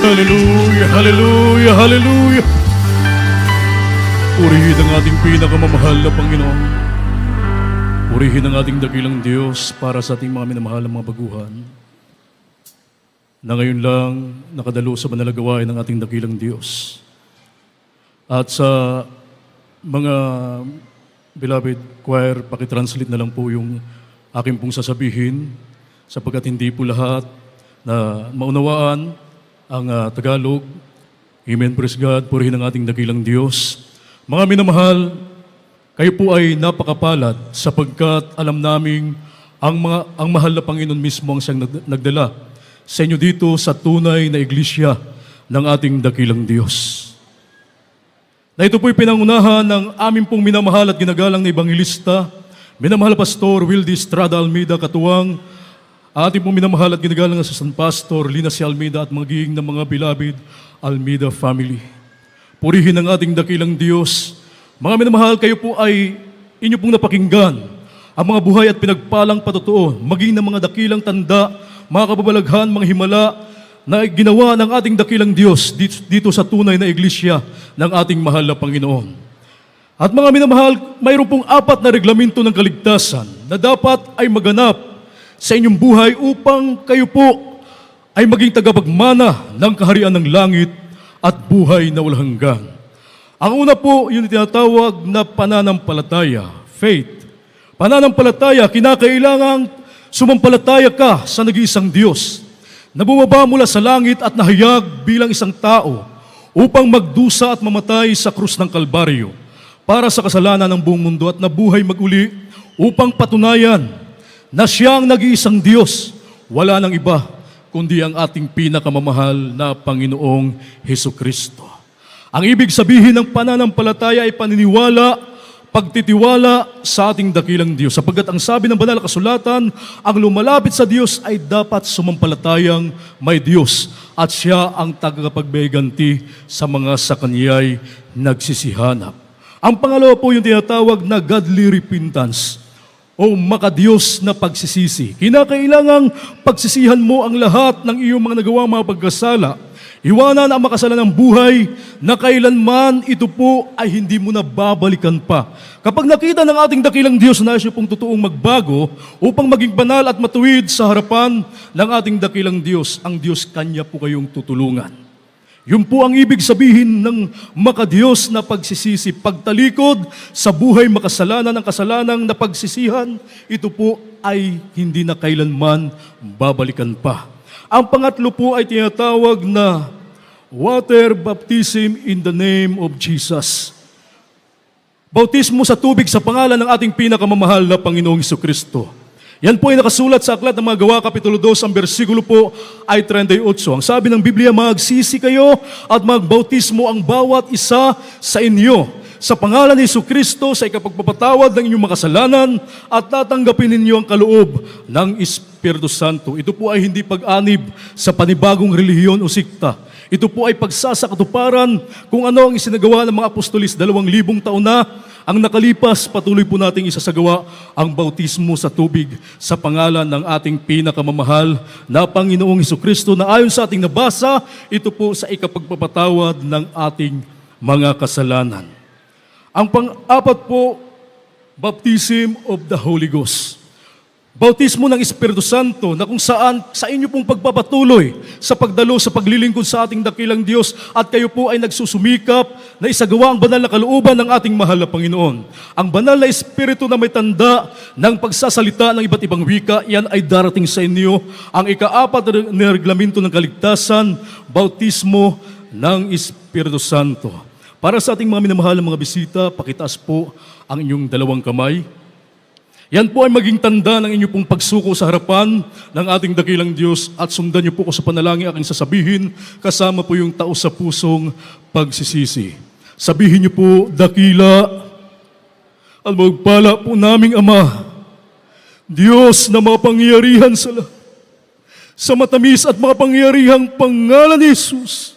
Speaker 3: Hallelujah, hallelujah, hallelujah. Purihin ang ating pinakamamahal na Panginoon. Purihin ang ating dakilang Diyos para sa ating mga minamahal na mga baguhan. Na ngayon lang nakadalo sa banal na gawain ng ating dakilang Diyos. At sa mga Beloved choir, pakitranslate na lang po yung aking pong sasabihin sapagkat hindi po lahat na maunawaan ang Tagalog. Amen, praise God, purihin ang ating dakilang Diyos. Mga minamahal, kayo po ay napakapalad sapagkat alam naming ang mahal na Panginoon mismo ang siyang nagdala sa inyo dito sa tunay na iglesia ng ating dakilang Diyos. Na ito po'y pinangunahan ng aming pong minamahal at ginagalang na Ebanghelista, minamahal Pastor Wildy Estrada Almeida, katuwang ating pong minamahal at ginagalang na Assistant Pastor Lina C. Almeida at magiging ng mga beloved Almeida family. Purihin ang ating dakilang Diyos. Mga minamahal, kayo po ay inyo pong napakinggan ang mga buhay at pinagpalang patotoo, maging ng mga dakilang tanda, mga kababalaghan, mga himala, na ginawa ng ating dakilang Diyos dito sa tunay na iglesia ng ating mahal na Panginoon. At mga minamahal, mayroon pong 4 na reglamento ng kaligtasan na dapat ay maganap sa inyong buhay upang kayo po ay maging tagapagmana ng kaharian ng langit at buhay na walang hanggan. Ang una po, yung tinatawag na pananampalataya, faith. Pananampalataya, kinakailangang sumampalataya ka sa nag-iisang Diyos na bumaba mula sa langit at nahayag bilang isang tao upang magdusa at mamatay sa krus ng Kalbaryo para sa kasalanan ng buong mundo at nabuhay maguli upang patunayan na siyang nag-iisang Diyos, wala nang iba kundi ang ating pinakamamahal na Panginoong Hesukristo. Ang ibig sabihin ng pananampalataya ay paniniwala, pagtitiwala sa ating dakilang Diyos. Sapagkat ang sabi ng banal na kasulatan, ang lumalapit sa Diyos ay dapat sumampalatayang may Diyos at siya ang tagapagbeganti sa mga sa Kanya'y nagsisihanap. Ang pangalawa po yung tinatawag na godly repentance o makadiyos na pagsisisi. Kinakailangang pagsisihan mo ang lahat ng iyong mga nagawang mga pagkasala. Iwanan ang makasalanang buhay na kailanman ito po ay hindi mo na babalikan pa. Kapag nakita ng ating dakilang Diyos na siya pong totoong magbago upang maging banal at matuwid sa harapan ng ating dakilang Diyos, ang Diyos Kanya po kayong tutulungan. Yun po ang ibig sabihin ng makadiyos na pagsisisi. Pagtalikod sa buhay makasalanan ng kasalanang na pagsisihan, ito po ay hindi na kailanman babalikan pa. Ang pangatlo po ay tinatawag na water baptism in the name of Jesus. Bautismo sa tubig sa pangalan ng ating pinakamamahal na Panginoong Hesukristo. Yan po ay nakasulat sa Aklat ng mga Gawa, Kapitulo 2, ang bersikulo po ay 38. Ang sabi ng Biblia, magsisi kayo at magbautismo ang bawat isa sa inyo sa pangalan ni Hesukristo sa ikapagpapatawad ng inyong makasalanan at tatanggapin ninyo ang kaloob ng Espiritu Santo. Ito po ay hindi pag-anib sa panibagong relihiyon o sikta. Ito po ay pagsasakatuparan kung ano ang isinagawa ng mga apostolis 2,000 taon na ang nakalipas. Patuloy po nating isasagawa ang bautismo sa tubig sa pangalan ng ating pinakamamahal na Panginoong Hesukristo na ayon sa ating nabasa, ito po sa ikapagpapatawad ng ating mga kasalanan. Ang pang-apat po, baptism of the Holy Ghost. Bautismo ng Espiritu Santo na kung saan sa inyo pong pagpapatuloy sa pagdalo sa paglilingkod sa ating dakilang Diyos at kayo po ay nagsusumikap na isagawa ang banal na kalooban ng ating mahal na Panginoon. Ang banal na Espiritu na may tanda ng pagsasalita ng iba't ibang wika, yan ay darating sa inyo. Ang ika-4 na reglamento ng kaligtasan, bautismo ng Espiritu Santo. Para sa ating mga minamahal na mga bisita, pakitaas po ang inyong 2 kamay. Yan po ay maging tanda ng inyong pong pagsuko sa harapan ng ating dakilang Diyos at sundan niyo po ko sa panalangin aking sasabihin kasama po yung taos sa pusong pagsisisi. Sabihin niyo po, dakila at magpala po naming Ama, Diyos na mapangyarihan sa lahat, sa matamis at makapangyarihang pangalan ni Jesus.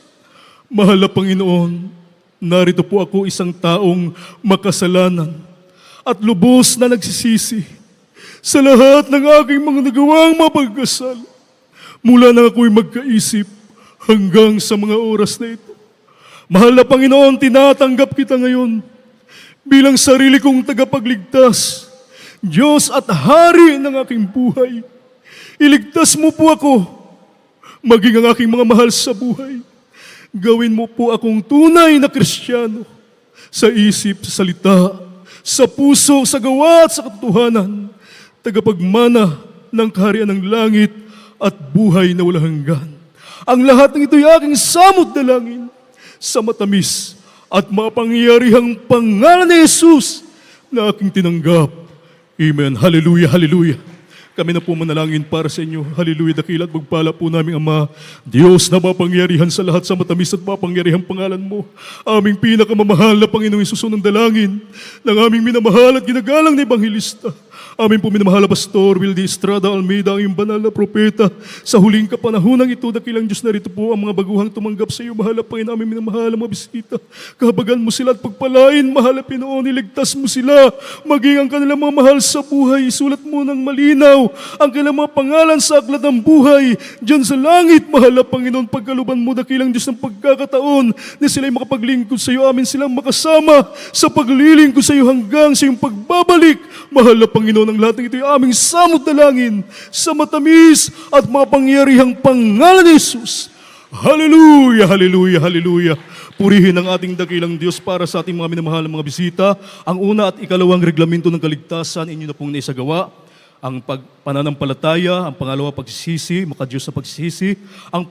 Speaker 3: Mahal na Panginoon, narito po ako isang taong makasalanan at lubos na nagsisisi sa lahat ng aking mga nagawang mapagkasala mula nang ako'y magkaisip hanggang sa mga oras na ito. Mahal na Panginoon, tinatanggap kita ngayon bilang sarili kong tagapagligtas, Diyos at Hari ng aking buhay. Iligtas mo po ako, maging ang aking mga mahal sa buhay. Gawin mo po akong tunay na Kristiyano sa isip, sa salita, sa puso, sa gawa at sa katotohanan, tagapagmana ng kaharian ng langit at buhay na walang hanggan. Ang lahat ng ito'y aking samot dalangin sa matamis at mapangyarihang pangalan ni Jesus na aking tinanggap. Amen. Hallelujah, hallelujah. Kami na po manalangin para sa inyo. Hallelujah, dakila at magpala po namin, Ama. Diyos na mapangyarihan sa lahat sa matamis at mapangyarihang pangalan mo. Aming pinakamamahal na Panginoong Isus ng dalangin ng aming minamahal at ginagalang na Ebanghilista. Amin po minamahal na Pastor Wildy Estrada Almeida, ang iyong banal na propeta. Sa huling kapanahonang ito, dakilang Diyos, narito po ang mga baguhang tumanggap sa iyo. Mahal na Panginoon, aming minamahal na mga bisita. Kahabagan mo sila at pagpalain, mahal na Pinoon, iligtas mo sila. Maging ang kanilang mga mahal sa buhay, isulat mo ng malinaw ang kanilang mga pangalan sa aklat ng buhay. Diyan sa langit, mahal na Panginoon, pagkaluban mo, dakilang Diyos, ng pagkakataon na sila'y makapaglingkod sa iyo. Amin silang makasama sa paglilingkod sa iyo hanggang sa iyong pagbabalik. Mahal na Panginoon, ang lahat ng ito'y aming samot dalangin sa matamis at mapangyarihang pangalan ni Jesus. Hallelujah, hallelujah, hallelujah. Purihin ang ating dakilang Diyos para sa ating mga minamahal na mga bisita. Ang una at ikalawang reglamento ng kaligtasan, inyo na pong naisagawa. Ang pananampalataya, ang pangalawa pagsisisi, makadiyos sa pagsisisi, ang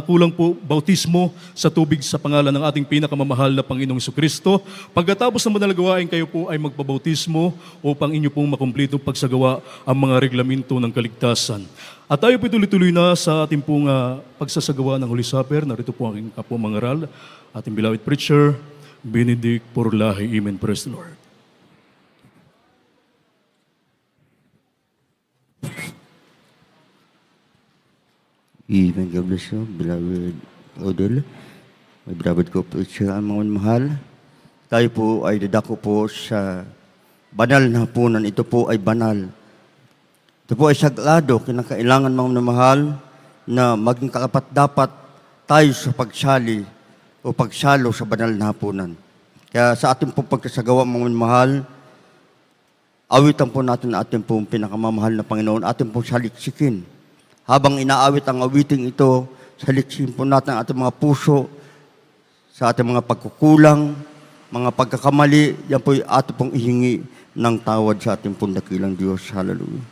Speaker 3: kulang po, bautismo sa tubig sa pangalan ng ating pinakamamahal na Panginoong Jesucristo. Pagkatapos ng manalagawain, kayo po ay magpabautismo upang inyo pong makumplito pagsagawa ang mga reglamento ng kaligtasan. At tayo po tuloy-tuloy na sa ating pong pagsasagawa ng Holy Supper. Narito po ang aking kapwa mangaral, ating beloved preacher, Benedict Porlahe. Amen. Praise the Lord.
Speaker 7: Even God bless you, beloved Odell, my beloved co-preacher, ang mga mahal. Tayo po ay dadako po sa banal na hapunan. Ito po ay banal. Ito po ay sagrado, kinakailangan mga mahal na maging karapat-dapat tayo sa pagsali o pagsalo sa banal na hapunan. Kaya sa ating pong pagkasagawa mga mahal, awitan po natin na ating pong pinakamamahal na Panginoon, ating pong saliksikin. Habang inaawit ang awiting ito, saliksin po natin ang ating mga puso sa ating mga pagkukulang, mga pagkakamali, yan po ating pong ihingi ng tawad sa ating pong dakilang Diyos. Hallelujah.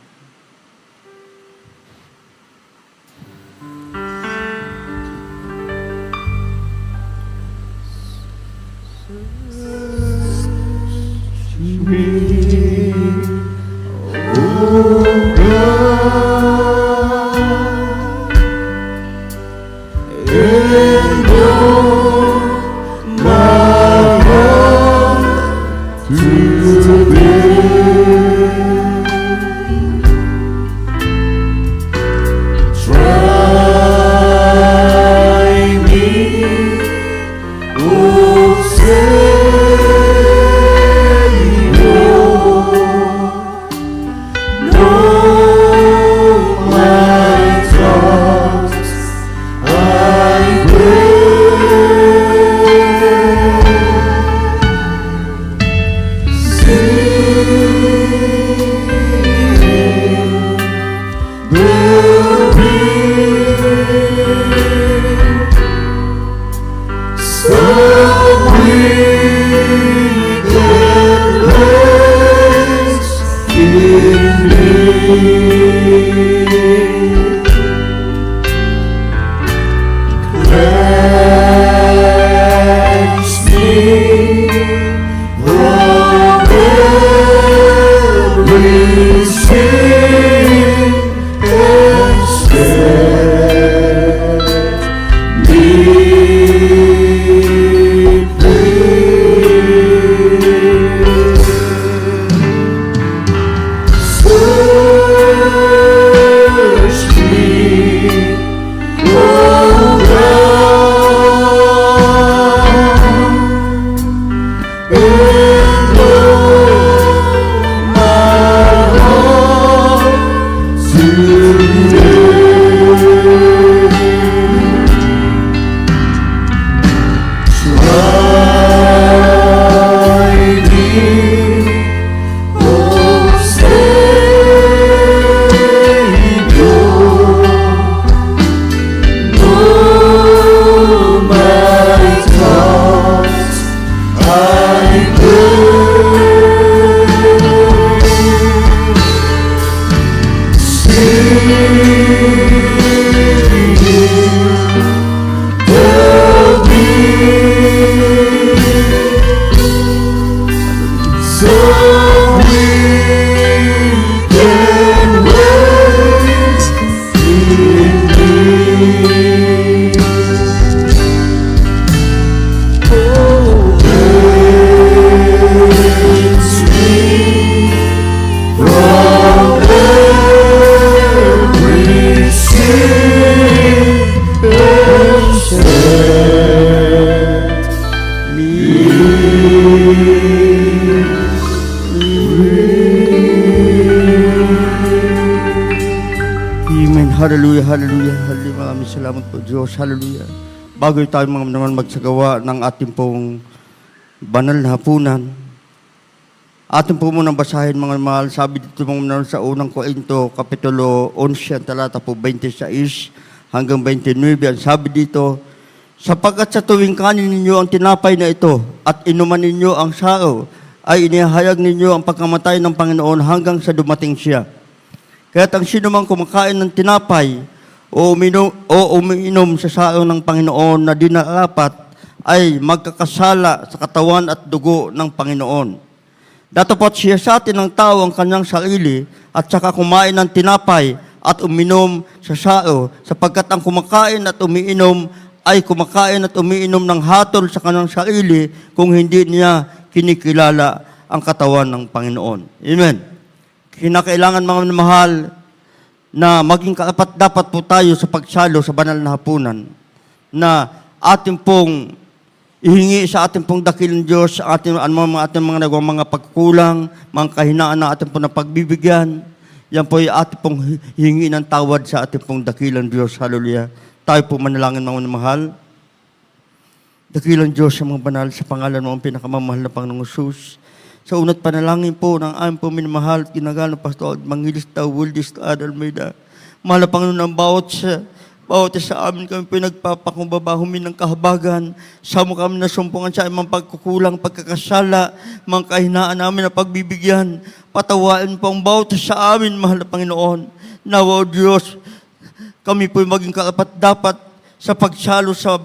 Speaker 7: Hallelujah, hallelujah, hallelujah. Maraming salamat po, Diyos. Hallelujah. Bago tayo mga naman magsagawa ng ating pong banal na hapunan, atin po munang basahin mga mahal. Sabi dito mga naman sa unang Korinto, Kapitulo 11, talata po 26 hanggang 29. Ang sabi dito, sapagkat sa tuwing kanin ninyo ang tinapay na ito at inuman ninyo ang sao, ay inihayag ninyo ang pagkamatay ng Panginoon hanggang sa dumating siya. Kaya't ang sino mang kumakain ng tinapay o umiinom sa sao ng Panginoon na di narapat ay magkakasala sa katawan at dugo ng Panginoon. Datapot siya sa atin ng tao ang kanyang sarili at saka kumain ng tinapay at uminom sa sao, sapagkat ang kumakain at umiinom ay kumakain at umiinom ng hatol sa kanyang sarili kung hindi niya kinikilala ang katawan ng Panginoon. Amen. Kinakailangan mga mahal na maging dapat po tayo sa pagsalo sa banal na hapunan na ating pong ihingi sa ating pong dakilang Diyos ating mga nagawang mga pagkulang, mga kahinaan na ating pong napagbibigyan. Yan po ay ating pong hihingi ng tawad sa ating pong dakilang Diyos. Hallelujah. Tayo po manalangin mga mahal. Dakilang Diyos sa mga banal, sa pangalan mo ang pinakamamahal na Panginoong Jesus. Sa unat panalangin po ng aming po minamahal at ginagano Pastor Mangilis Tawuldis Almeida. Mahal na Panginoon ang bawat sa amin kami pinagpapakumbaba, humin ng kahabagan. Sa mo kami nasumpungan sa imang pagkukulang, pagkakasala, mga kahinaan namin na pagbibigyan. Patawain po ang bawat sa amin, mahal na Panginoon. Nawa o Diyos, kami po maging karapat-dapat sa pagsalo sa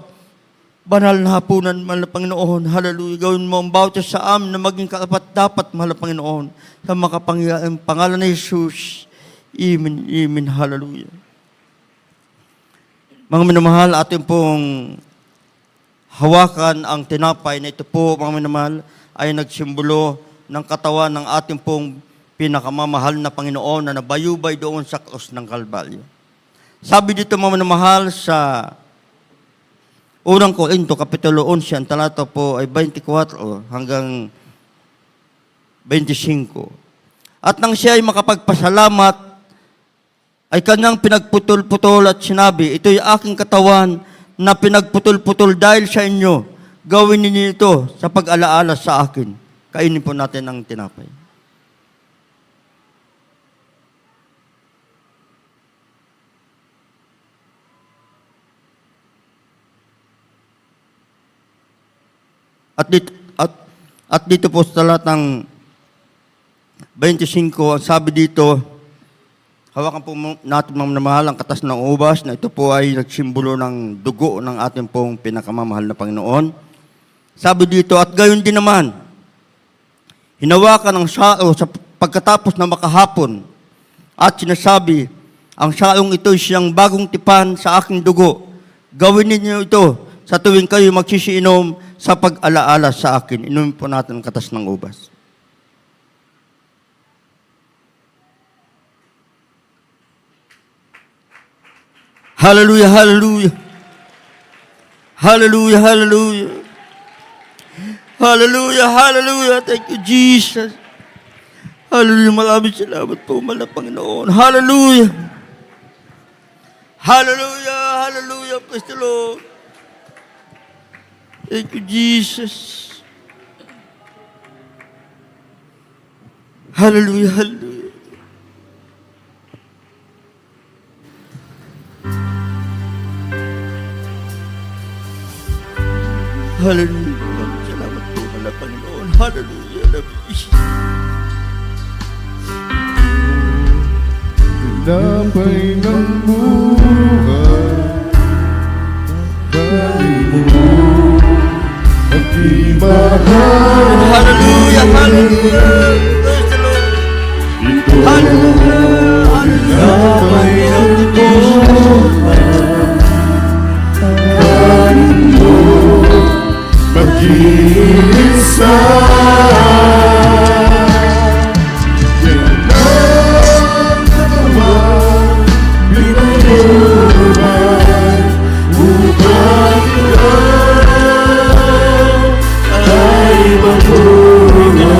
Speaker 7: banal na hapunan, mahal na Panginoon. Hallelujah. Gawin mo ang bawat sa amin na maging karapat-dapat, mahal na Panginoon. Sa makapangyayang pangalan ni Jesus. Amen. Amen. Hallelujah. Mga minamahal, atin pong hawakan ang tinapay na ito po, mga minamahal, ay nagsimbolo ng katawan ng ating pong pinakamamahal na Panginoon na nabayubay doon sa krus ng Kalbaryo. Sabi dito, mga minamahal, sa unang Korinto, Kapitulo 11, ang talata po ay 24 hanggang 25. At nang siya ay makapagpasalamat, ay kanyang pinagputol-putol at sinabi, ito'y aking katawan na pinagputol-putol dahil sa inyo. Gawin ninyo ito sa pag-alaala sa akin. Kainin po natin ang tinapay. At dito po sa talatang 25, ang sabi dito, hawakan po natin mga mahal ang katas ng ubas na ito po ay nagsimbolo ng dugo ng ating pong pinakamamahal na Panginoon. Sabi dito, at gayon din naman, hinawakan ang sao sa pagkatapos na makahapon at sinasabi, ang saong ito ay siyang bagong tipan sa aking dugo. Gawin ninyo ito sa tuwing kayo magsisiinom sa pag-alaala sa akin. Inumin po natin ang katas ng ubas. Hallelujah, hallelujah. Hallelujah, hallelujah. Hallelujah, hallelujah. Thank you, Jesus. Hallelujah, maraming salamat po, mahal na Panginoon. Hallelujah. Hallelujah, hallelujah. Praise the Lord. Thank you, Jesus. Hallelujah, hallelujah. Hallelujah. Salamat po, mahal na Panginoon. Hallelujah.
Speaker 6: Tinapay ng buhay, kanin mo, pag-ibahal.
Speaker 7: Hallelujah, hallelujah. Praise the Lord.
Speaker 6: Ito
Speaker 7: Hallelujah,
Speaker 6: tinapay ng buhay, kanin mo, pag-iisa.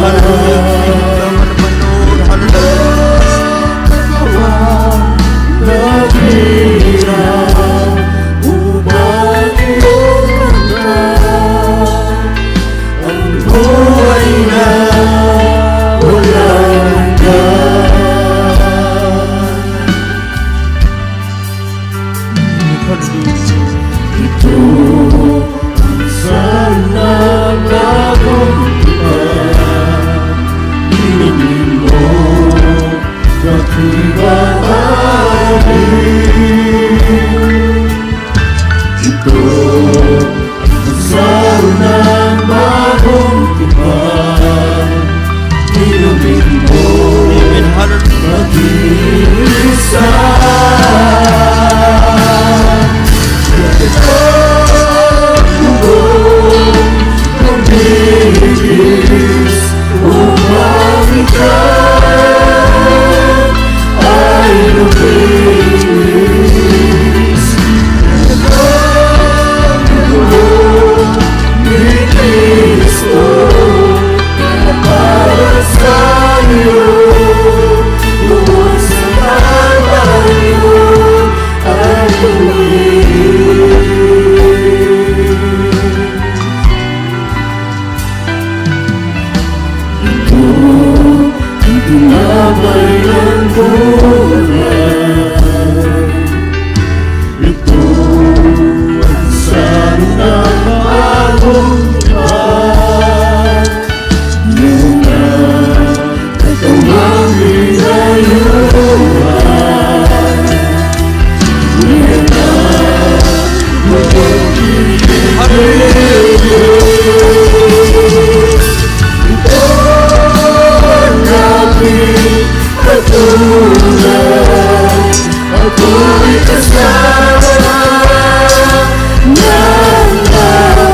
Speaker 7: hallelujah.
Speaker 6: pagtulad, ako'y kasama ng namatay.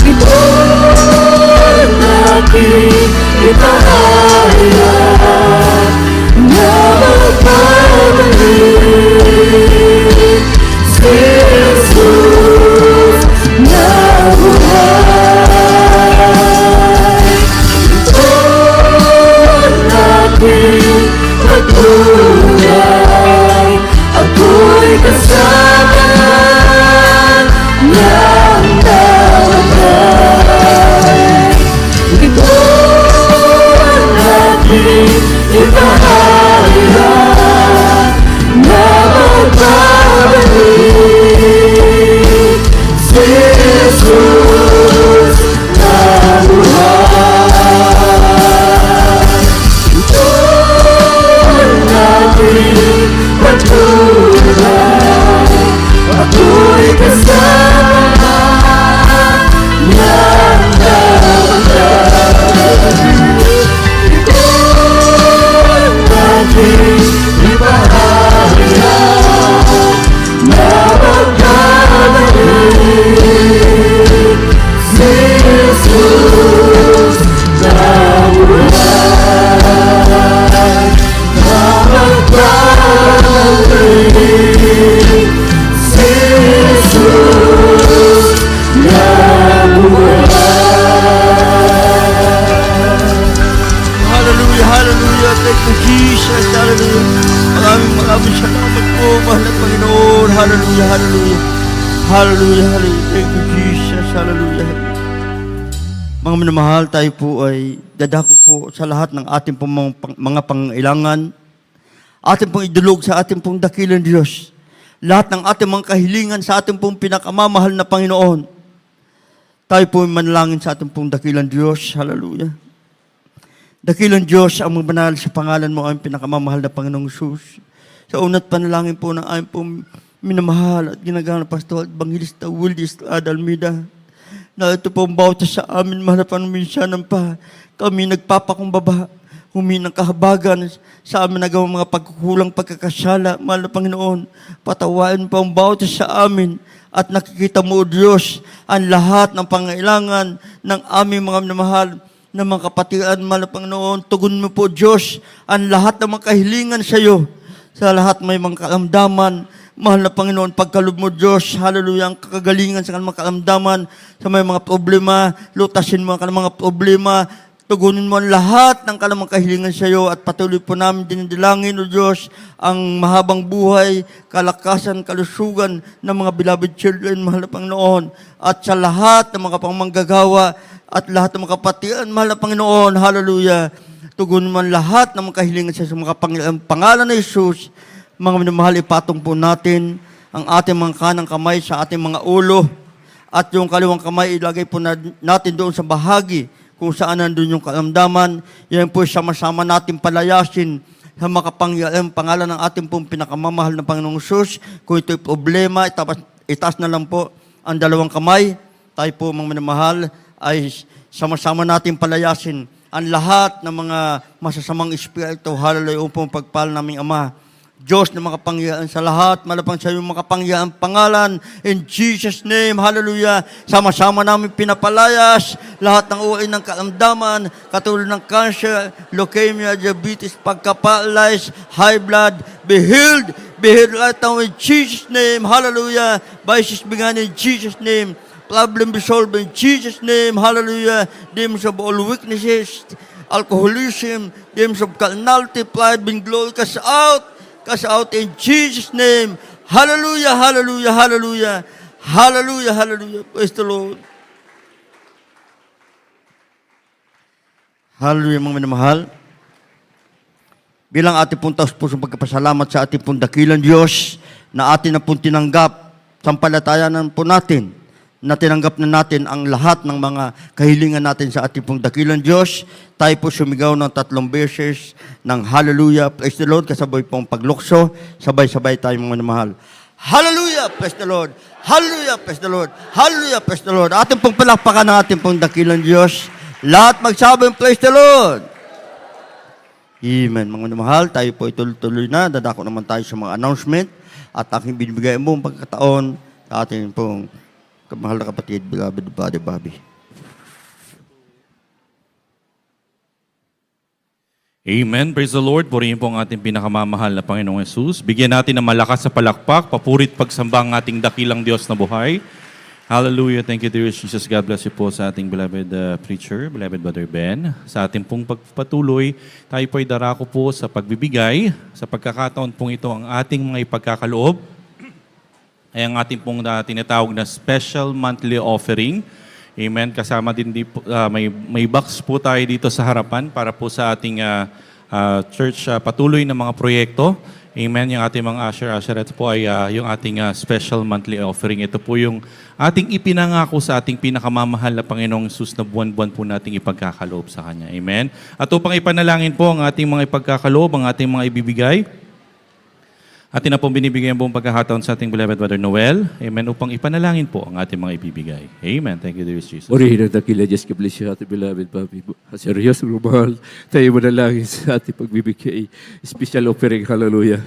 Speaker 6: Ito'y aking ipahayag na magbabalik si Jesus na buhay. Ito'y aking pagtulad, ako'y kasama ng namatay. Ito'y aking ipahayag na magbabalik si Jesus na buhay. Ito'y aking pagtulad, ako'y kasama ng namatay. Ito'y aking ipahayag na magbabalik si Jesus na buhay. Na magbabalik si Jesus na buhay.
Speaker 7: Hallelujah, hallelujah. Thank you, Jesus. Hallelujah. Maraming salamat po, mahal na Panginoon. Hallelujah, hallelujah. Hallelujah, hallelujah. Thank you, Jesus. Hallelujah. Mga minamahal, tayo po ay dadako po sa lahat ng ating pong mga pangailangan. Ating pong idulog sa ating pong dakilang Diyos. Lahat ng ating mga kahilingan sa ating pong pinakamamahal na Panginoon. Tayo po ay manalangin sa ating pong dakilang Diyos. Hallelujah. Dakilang Diyos, ang magbanal sa pangalan mo ang pinakamamahal na Panginoong Jesus. Sa unat panalangin po ng aming pong minamahal at ginagamit na Pastor at Bangilista Wildis Almeida, na ito po ang bawat sa amin, mahal na minsanan pa, kami nagpapakumbaba, huminang kahabagan sa amin nagawang mga pagkukulang pagkakasala, mahal na Panginoon, patawain po ang bawat sa amin, at nakikita mo, O Diyos, ang lahat ng pangailangan ng aming mga minamahal, na mga kapatiran, mahal na Panginoon, tugon mo po, Diyos, ang lahat ng mga kahilingan sa iyo. Sa lahat may mga karamdaman, mahal na Panginoon, pagkalob mo, Diyos, hallelujah, ang kakagalingan sa kanilang mga karamdaman, sa may mga problema, lutasin mo ang kanilang mga problema, tugunin mo ang lahat ng kanilang kahilingan sa iyo, at patuloy po namin dinidilangin, O Diyos, ang mahabang buhay, kalakasan, kalusugan ng mga beloved children, mahal na Panginoon, at sa lahat ng mga pangmanggagawa, at lahat ng mga kapatiran, mahal na Panginoon, hallelujah, tugon man lahat ng mga kahilingan sa mga pangalan ng Jesus, mga minamahal, ipatong po natin ang ating mga kanang kamay sa ating mga ulo, at yung kaliwang kamay ilagay po natin doon sa bahagi kung saan nandun yung karamdaman. Yan po sama-sama natin palayasin sa makapangyarihang pangalan ng ating pong pinakamamahal na Panginoong Jesus. Kung ito'y problema, itaas na lang po ang dalawang kamay. Tayo po, mga minamahal, ay sama-sama natin palayasin ang lahat ng mga masasamang espiritu. Hallelujah, upang pagpal naming Ama. Diyos na makapangyarihan sa lahat, malapang sa iyong makapangyarihan pangalan. In Jesus' name, hallelujah. Sama-sama namin pinapalayas lahat ng uri ng karamdaman, katulad ng cancer, leukemia, diabetes, pagka-paralyzed, high blood, be healed right now in Jesus' name, hallelujah. Vices began in Jesus' name. Problem be solved in Jesus' name. Hallelujah. Demons of all weaknesses, alcoholism, demons of carnality, pride, being glory, cast out in Jesus' name. Hallelujah, hallelujah, hallelujah. Hallelujah, hallelujah. Praise the Lord. Hallelujah, mga minamahal. Bilang ating pong taus-pusong pagkapasalamat sa ating pong dakilang Diyos na atin na pong tinanggap, sampalatayanan po natin na tinanggap na natin ang lahat ng mga kahilingan natin sa ating pong dakilang Diyos. Tayo po sumigaw ng 3 beses ng hallelujah, praise the Lord, kasabay pong paglukso, sabay-sabay tayo mga mahal. Hallelujah, praise the Lord. Hallelujah, praise the Lord. Hallelujah, praise the Lord. Ating pong palakpakan ng ating pong dakilang Diyos. Lahat magsabing praise the Lord. Amen. Mga mahal, tayo po ituloy-tuloy na. Dadako naman tayo sa mga announcement at aking binibigay ang buong pagkataon sa ating pong kamahal na kapatid, beloved Brother Bobby.
Speaker 8: Amen. Praise the Lord. Purihin po ang ating pinakamamahal na Panginoong Yesus. Bigyan natin ng malakas sa palakpak, papurit pagsamba ang ating dakilang Diyos na buhay. Hallelujah. Thank you, dear Jesus. God bless you po sa ating beloved preacher, beloved Brother Ben. Sa ating pong pagpatuloy, tayo po ay darako po sa pagbibigay. Sa pagkakataon pong ito, ang ating mga ipagkakaloob ay ang ating pong tinatawag na special monthly offering. Amen. Kasama din may box po tayo dito sa harapan para po sa ating church patuloy na mga proyekto. Amen. Yung ating mga usherettes po ay yung ating special monthly offering. Ito po yung ating ipinangako sa ating pinakamamahal na Panginoong Hesus na buwan-buwan po nating ipagkakaloob sa Kanya. Amen. At upang ipanalangin po ang ating mga ipagkakaloob, ang ating mga ibibigay, atin na pong binibigay ang buong pagkakataon sa ating beloved Brother Noel. Amen. Upang ipanalangin po ang ating mga ibibigay. Amen. Thank you, dear Jesus.
Speaker 9: Purihin ang dakila, Diyos, kabless you, ating beloved Bobby. Seryoso, mahal, tayo manalangin sa ating pagbibigay. Special offering, hallelujah.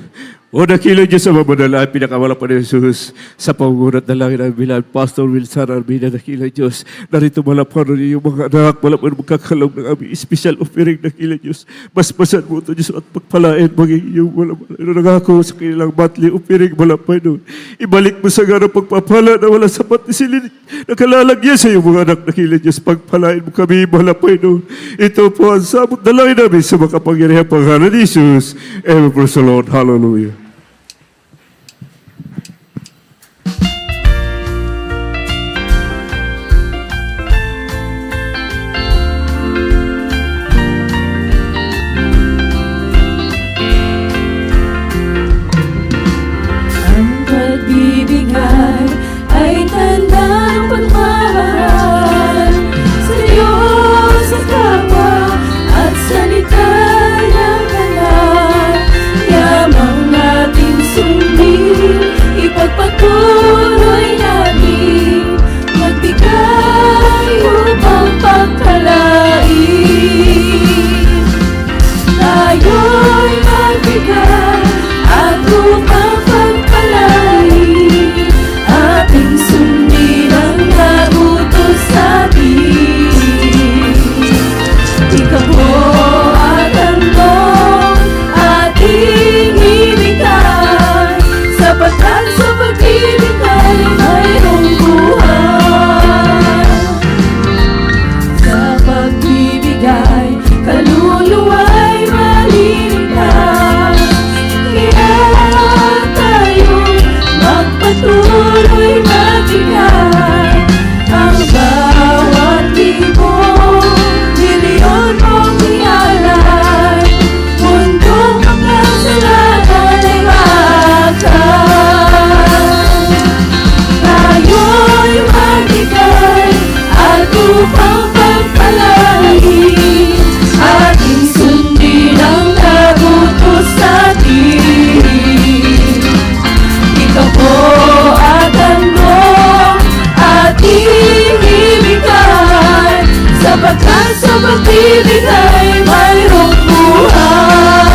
Speaker 9: O dakila, Diyos, sa mamanalangin, pinakamala pa ni Jesus, sa pangunat na langit ng beloved Pastor Wilson Armina, dakila, Diyos, narito malapan rin yung mga anak, malapan magkakalog ng aming special offering, dakila, Diyos. Basbasan mo ito, Diyos, at pagpalain, maging iyong nangako sa kanilang monthly offering, malapan nun. Ibalik mo sa ganang pagpapala na wala sapat ni silin, nakalalagyan sa iyong mga anak, dakila, Diyos, pagpalain mo kami, malapan nun. Ito po ang sabot na langit namin sa makapangyarihan pangalan ni Jesus. Amen, praise the Lord, hallelujah.
Speaker 6: Ang pagbibigay ay tanda ng pagmamahal sa Diyos sa kapwa at salita ng banal. Yamang nating sundin, ipagpatuloy natin magbigay upang pagpalain. Tayo'y magbigay at upang pagpalain, ating sundin ang nagutos sa'tin. Ikaw po at handog ating ibigay, sapagkat sa pag-ibigay mayroong buhay. Sa pagbibigay, kaluluwa'y maliligtas. Kaya tayo'y magpatuloy magbigay. Ang bawat libo, milyon mong ialay, mundong makasalanan ay maakay. Tayo'y magbigay at upang pagpalain, ating sundin ang nagutos sa'tin. Ikaw po at handog ating ibigay, sapagkat sa pagbibigay mayroong buhay.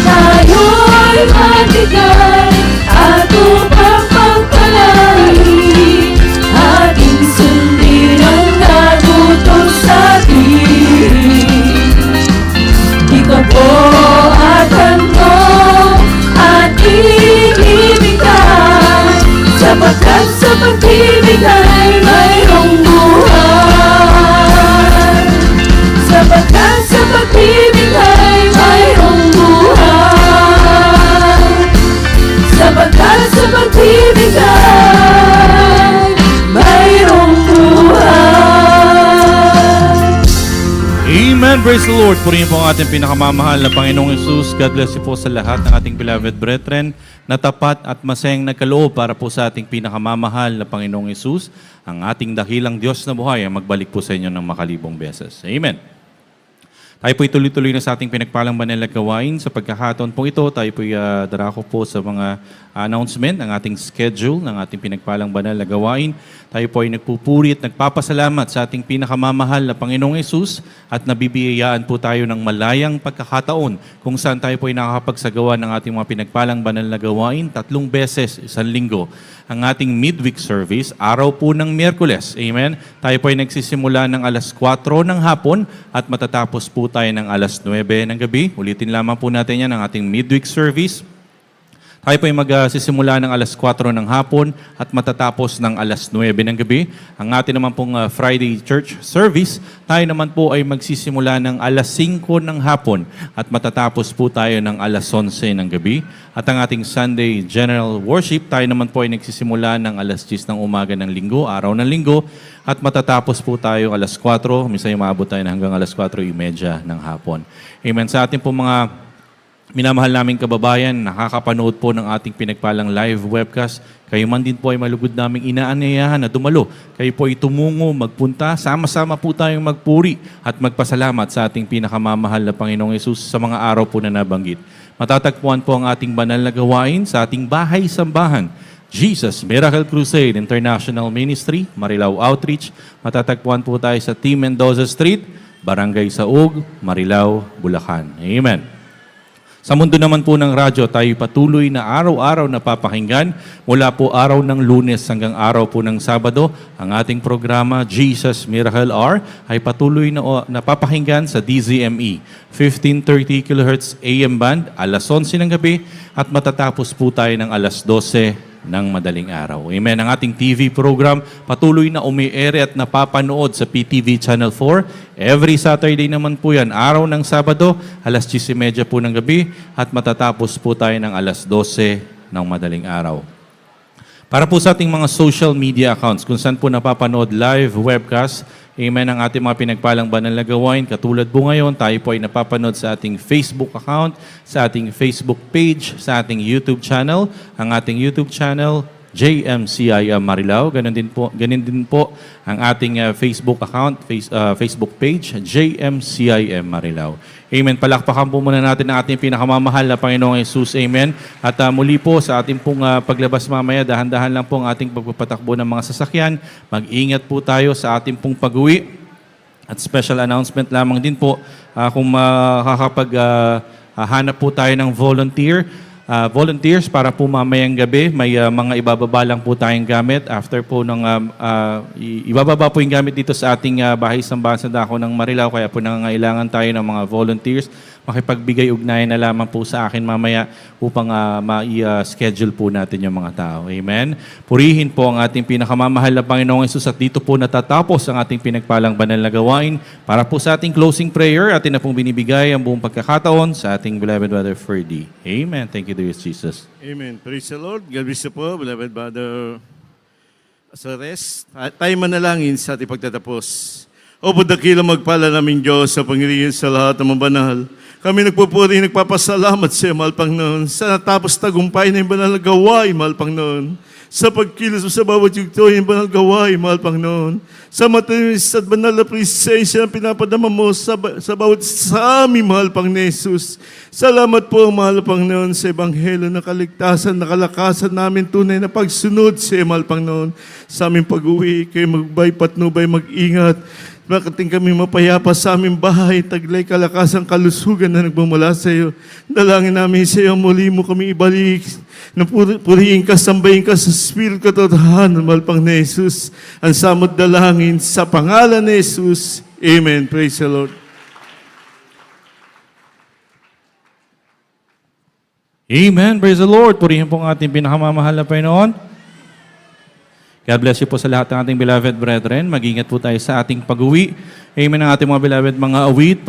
Speaker 6: Tayo'y magbigay at upang pagpalain, ating sundin ang nagutos sa'tin. Ikaw po at handog ating ibigay, sapagkat sa pagbibigay mayroong buhay. Sapagkat sa pagbibigay mayroong buhay. Sapagkat sa pagbibigay mayroong buhay.
Speaker 8: Amen. Praise the Lord. Purihin po ang ating pinakamamahal na Panginoong Yesus. God bless you po sa lahat ng ating beloved brethren na tapat at masayang nagkaloob para po sa ating pinakamamahal na Panginoong Yesus. Ang ating dakilang Diyos na buhay ay magbalik po sa inyo ng makalibong beses. Amen. Tayo po'y tuloy-tuloy na sa ating pinagpalang banal na gawain. Sa pagkakataon po ito, tayo po'y darako po sa mga announcement ng ating schedule ng ating pinagpalang banal na gawain. Tayo po ay nagpupuri at nagpapasalamat sa ating pinakamamahal na Panginoong Hesus at nabibiyayaan po tayo ng malayang pagkakataon kung saan tayo po ay nakakapagsagawa ng ating mga pinagpalang banal na gawain 3 beses isang linggo. Ang ating midweek service, araw po ng Miyerkules. Amen? Tayo po ay nagsisimula ng alas 4 ng hapon at matatapos po tayo ng alas 9 ng gabi. Ulitin lamang po natin yan ang ating midweek service. Tayo po ay magsisimula ng alas 4 ng hapon at matatapos ng alas 9 ng gabi. Ang ating naman pong Friday church service, tayo naman po ay magsisimula ng alas 5 ng hapon at matatapos po tayo ng alas 11 ng gabi. At ang ating Sunday general worship, tayo naman po ay nagsisimula ng alas 10 ng umaga ng linggo, araw ng linggo, at matatapos po tayo alas 4, minsan maabot tayo na hanggang alas 4:30 ng hapon. Amen. Sa ating po mga minamahal naming kababayan, nakakapanood po ng ating pinagpalang live webcast. Kayo man din po ay malugod naming inaanyayahan na dumalo. Kayo po ay tumungo, magpunta, sama-sama po tayong magpuri at magpasalamat sa ating pinakamamahal na Panginoong Hesus sa mga araw po na nabanggit. Matatagpuan po ang ating banal na gawain sa ating bahay-sambahan. Jesus Miracle Crusade International Ministry, Marilao Outreach. Matatagpuan po tayo sa T. Mendoza Street, Barangay Saug, Marilao, Bulacan. Amen. Sa mundo naman po ng radyo, tayo patuloy na araw-araw na papakinggan mula po araw ng Lunes hanggang araw po ng Sabado. Ang ating programa, Jesus Miracle Hour, ay patuloy na napapakinggan sa DZME, 1530 kHz AM band, alas 11 ng gabi at matatapos po tayo ng alas 12 ng madaling araw. Amen. Ang ating TV program patuloy na umi-ere at napapanood sa PTV Channel 4. Every Saturday naman po yan. Araw ng Sabado, alas 10:30 po ng gabi at matatapos po tayo ng alas 12 ng madaling araw. Para po sa ating mga social media accounts, kung saan po napapanood live webcast, amen, ang ating mga pinagpalang banal na gawain. Katulad po ngayon, tayo po ay napapanood sa ating Facebook account, sa ating Facebook page, sa ating YouTube channel. Ang ating YouTube channel, JMCIM Marilao. Ganun din po ang ating Facebook account, Facebook page, JMCIM Marilao. Amen. Palakpakan po muna natin ang ating pinakamamahal na Panginoong Hesus. Amen. At muli po sa ating pong paglabas mamaya, dahan-dahan lang po ang ating pagpapatakbo ng mga sasakyan. Mag-ingat po tayo sa ating pong pag-uwi. At special announcement lamang din po kung makakapaghanap po tayo ng volunteers para po mamayang gabi. May mga ibababa lang po tayong gamit. After po ng ibababa po yung gamit dito sa ating bahay-sambahan sa dako ng Marilao. Kaya po nangangailangan tayo ng mga volunteers. Makipagbigay ugnayan na lamang po sa akin mamaya upang ma-schedule po natin yung mga tao. Amen. Purihin po ang ating pinakamamahal na Panginoong Hesus at dito po natatapos ang ating pinagpalang banal na gawain. Para po sa ating closing prayer, atin na pong binibigay ang buong pagkakataon sa ating beloved Brother Ferdy. Amen. Thank you, dear Jesus.
Speaker 5: Amen. Praise the Lord. God bless you po, beloved Brother Azares. Tayo manalangin sa ating pagtatapos. O po dakilang magpala namin Diyos sa Panginoon sa lahat ng mga banal. Kami nagpupuri, nagpapasalamat sa iyo, mahal Panginoon, sa natapos tagumpay na yung banal na gawain, mahal Panginoon. Sa pagkilos mo sa bawat yugto, yung banal gawain, mahal Panginoon. Sa matamis at banal na presensya na pinapadama mo sa bawat sa amin, mahal Panginoon Jesus. Salamat po, mahal Panginoon, sa Ebanghelyo na kaligtasan, na kalakasan namin tunay na pagsunod sa iyo, mahal Panginoon. Sa aming pag-uwi, kayo magbay, patnubay, mag-ingat. Makating kami mapayapa sa aming bahay, taglay kalakasang kalusugan na nagmumula sa iyo. Dalangin namin sa iyo, muli mo kami ibalik, na purihin ka, sambahin ka sa Spirit katotohanan, mahal Panginoon Jesus. Ang samot dalangin sa pangalan ni Jesus. Amen. Praise the Lord.
Speaker 8: Amen. Praise the Lord. Purihin po ang ating pinakamamahal na Panginoon. God bless you po sa lahat ng ating beloved brethren. Mag-ingat po tayo sa ating pag-uwi. Amen ang ating mga beloved mga awit.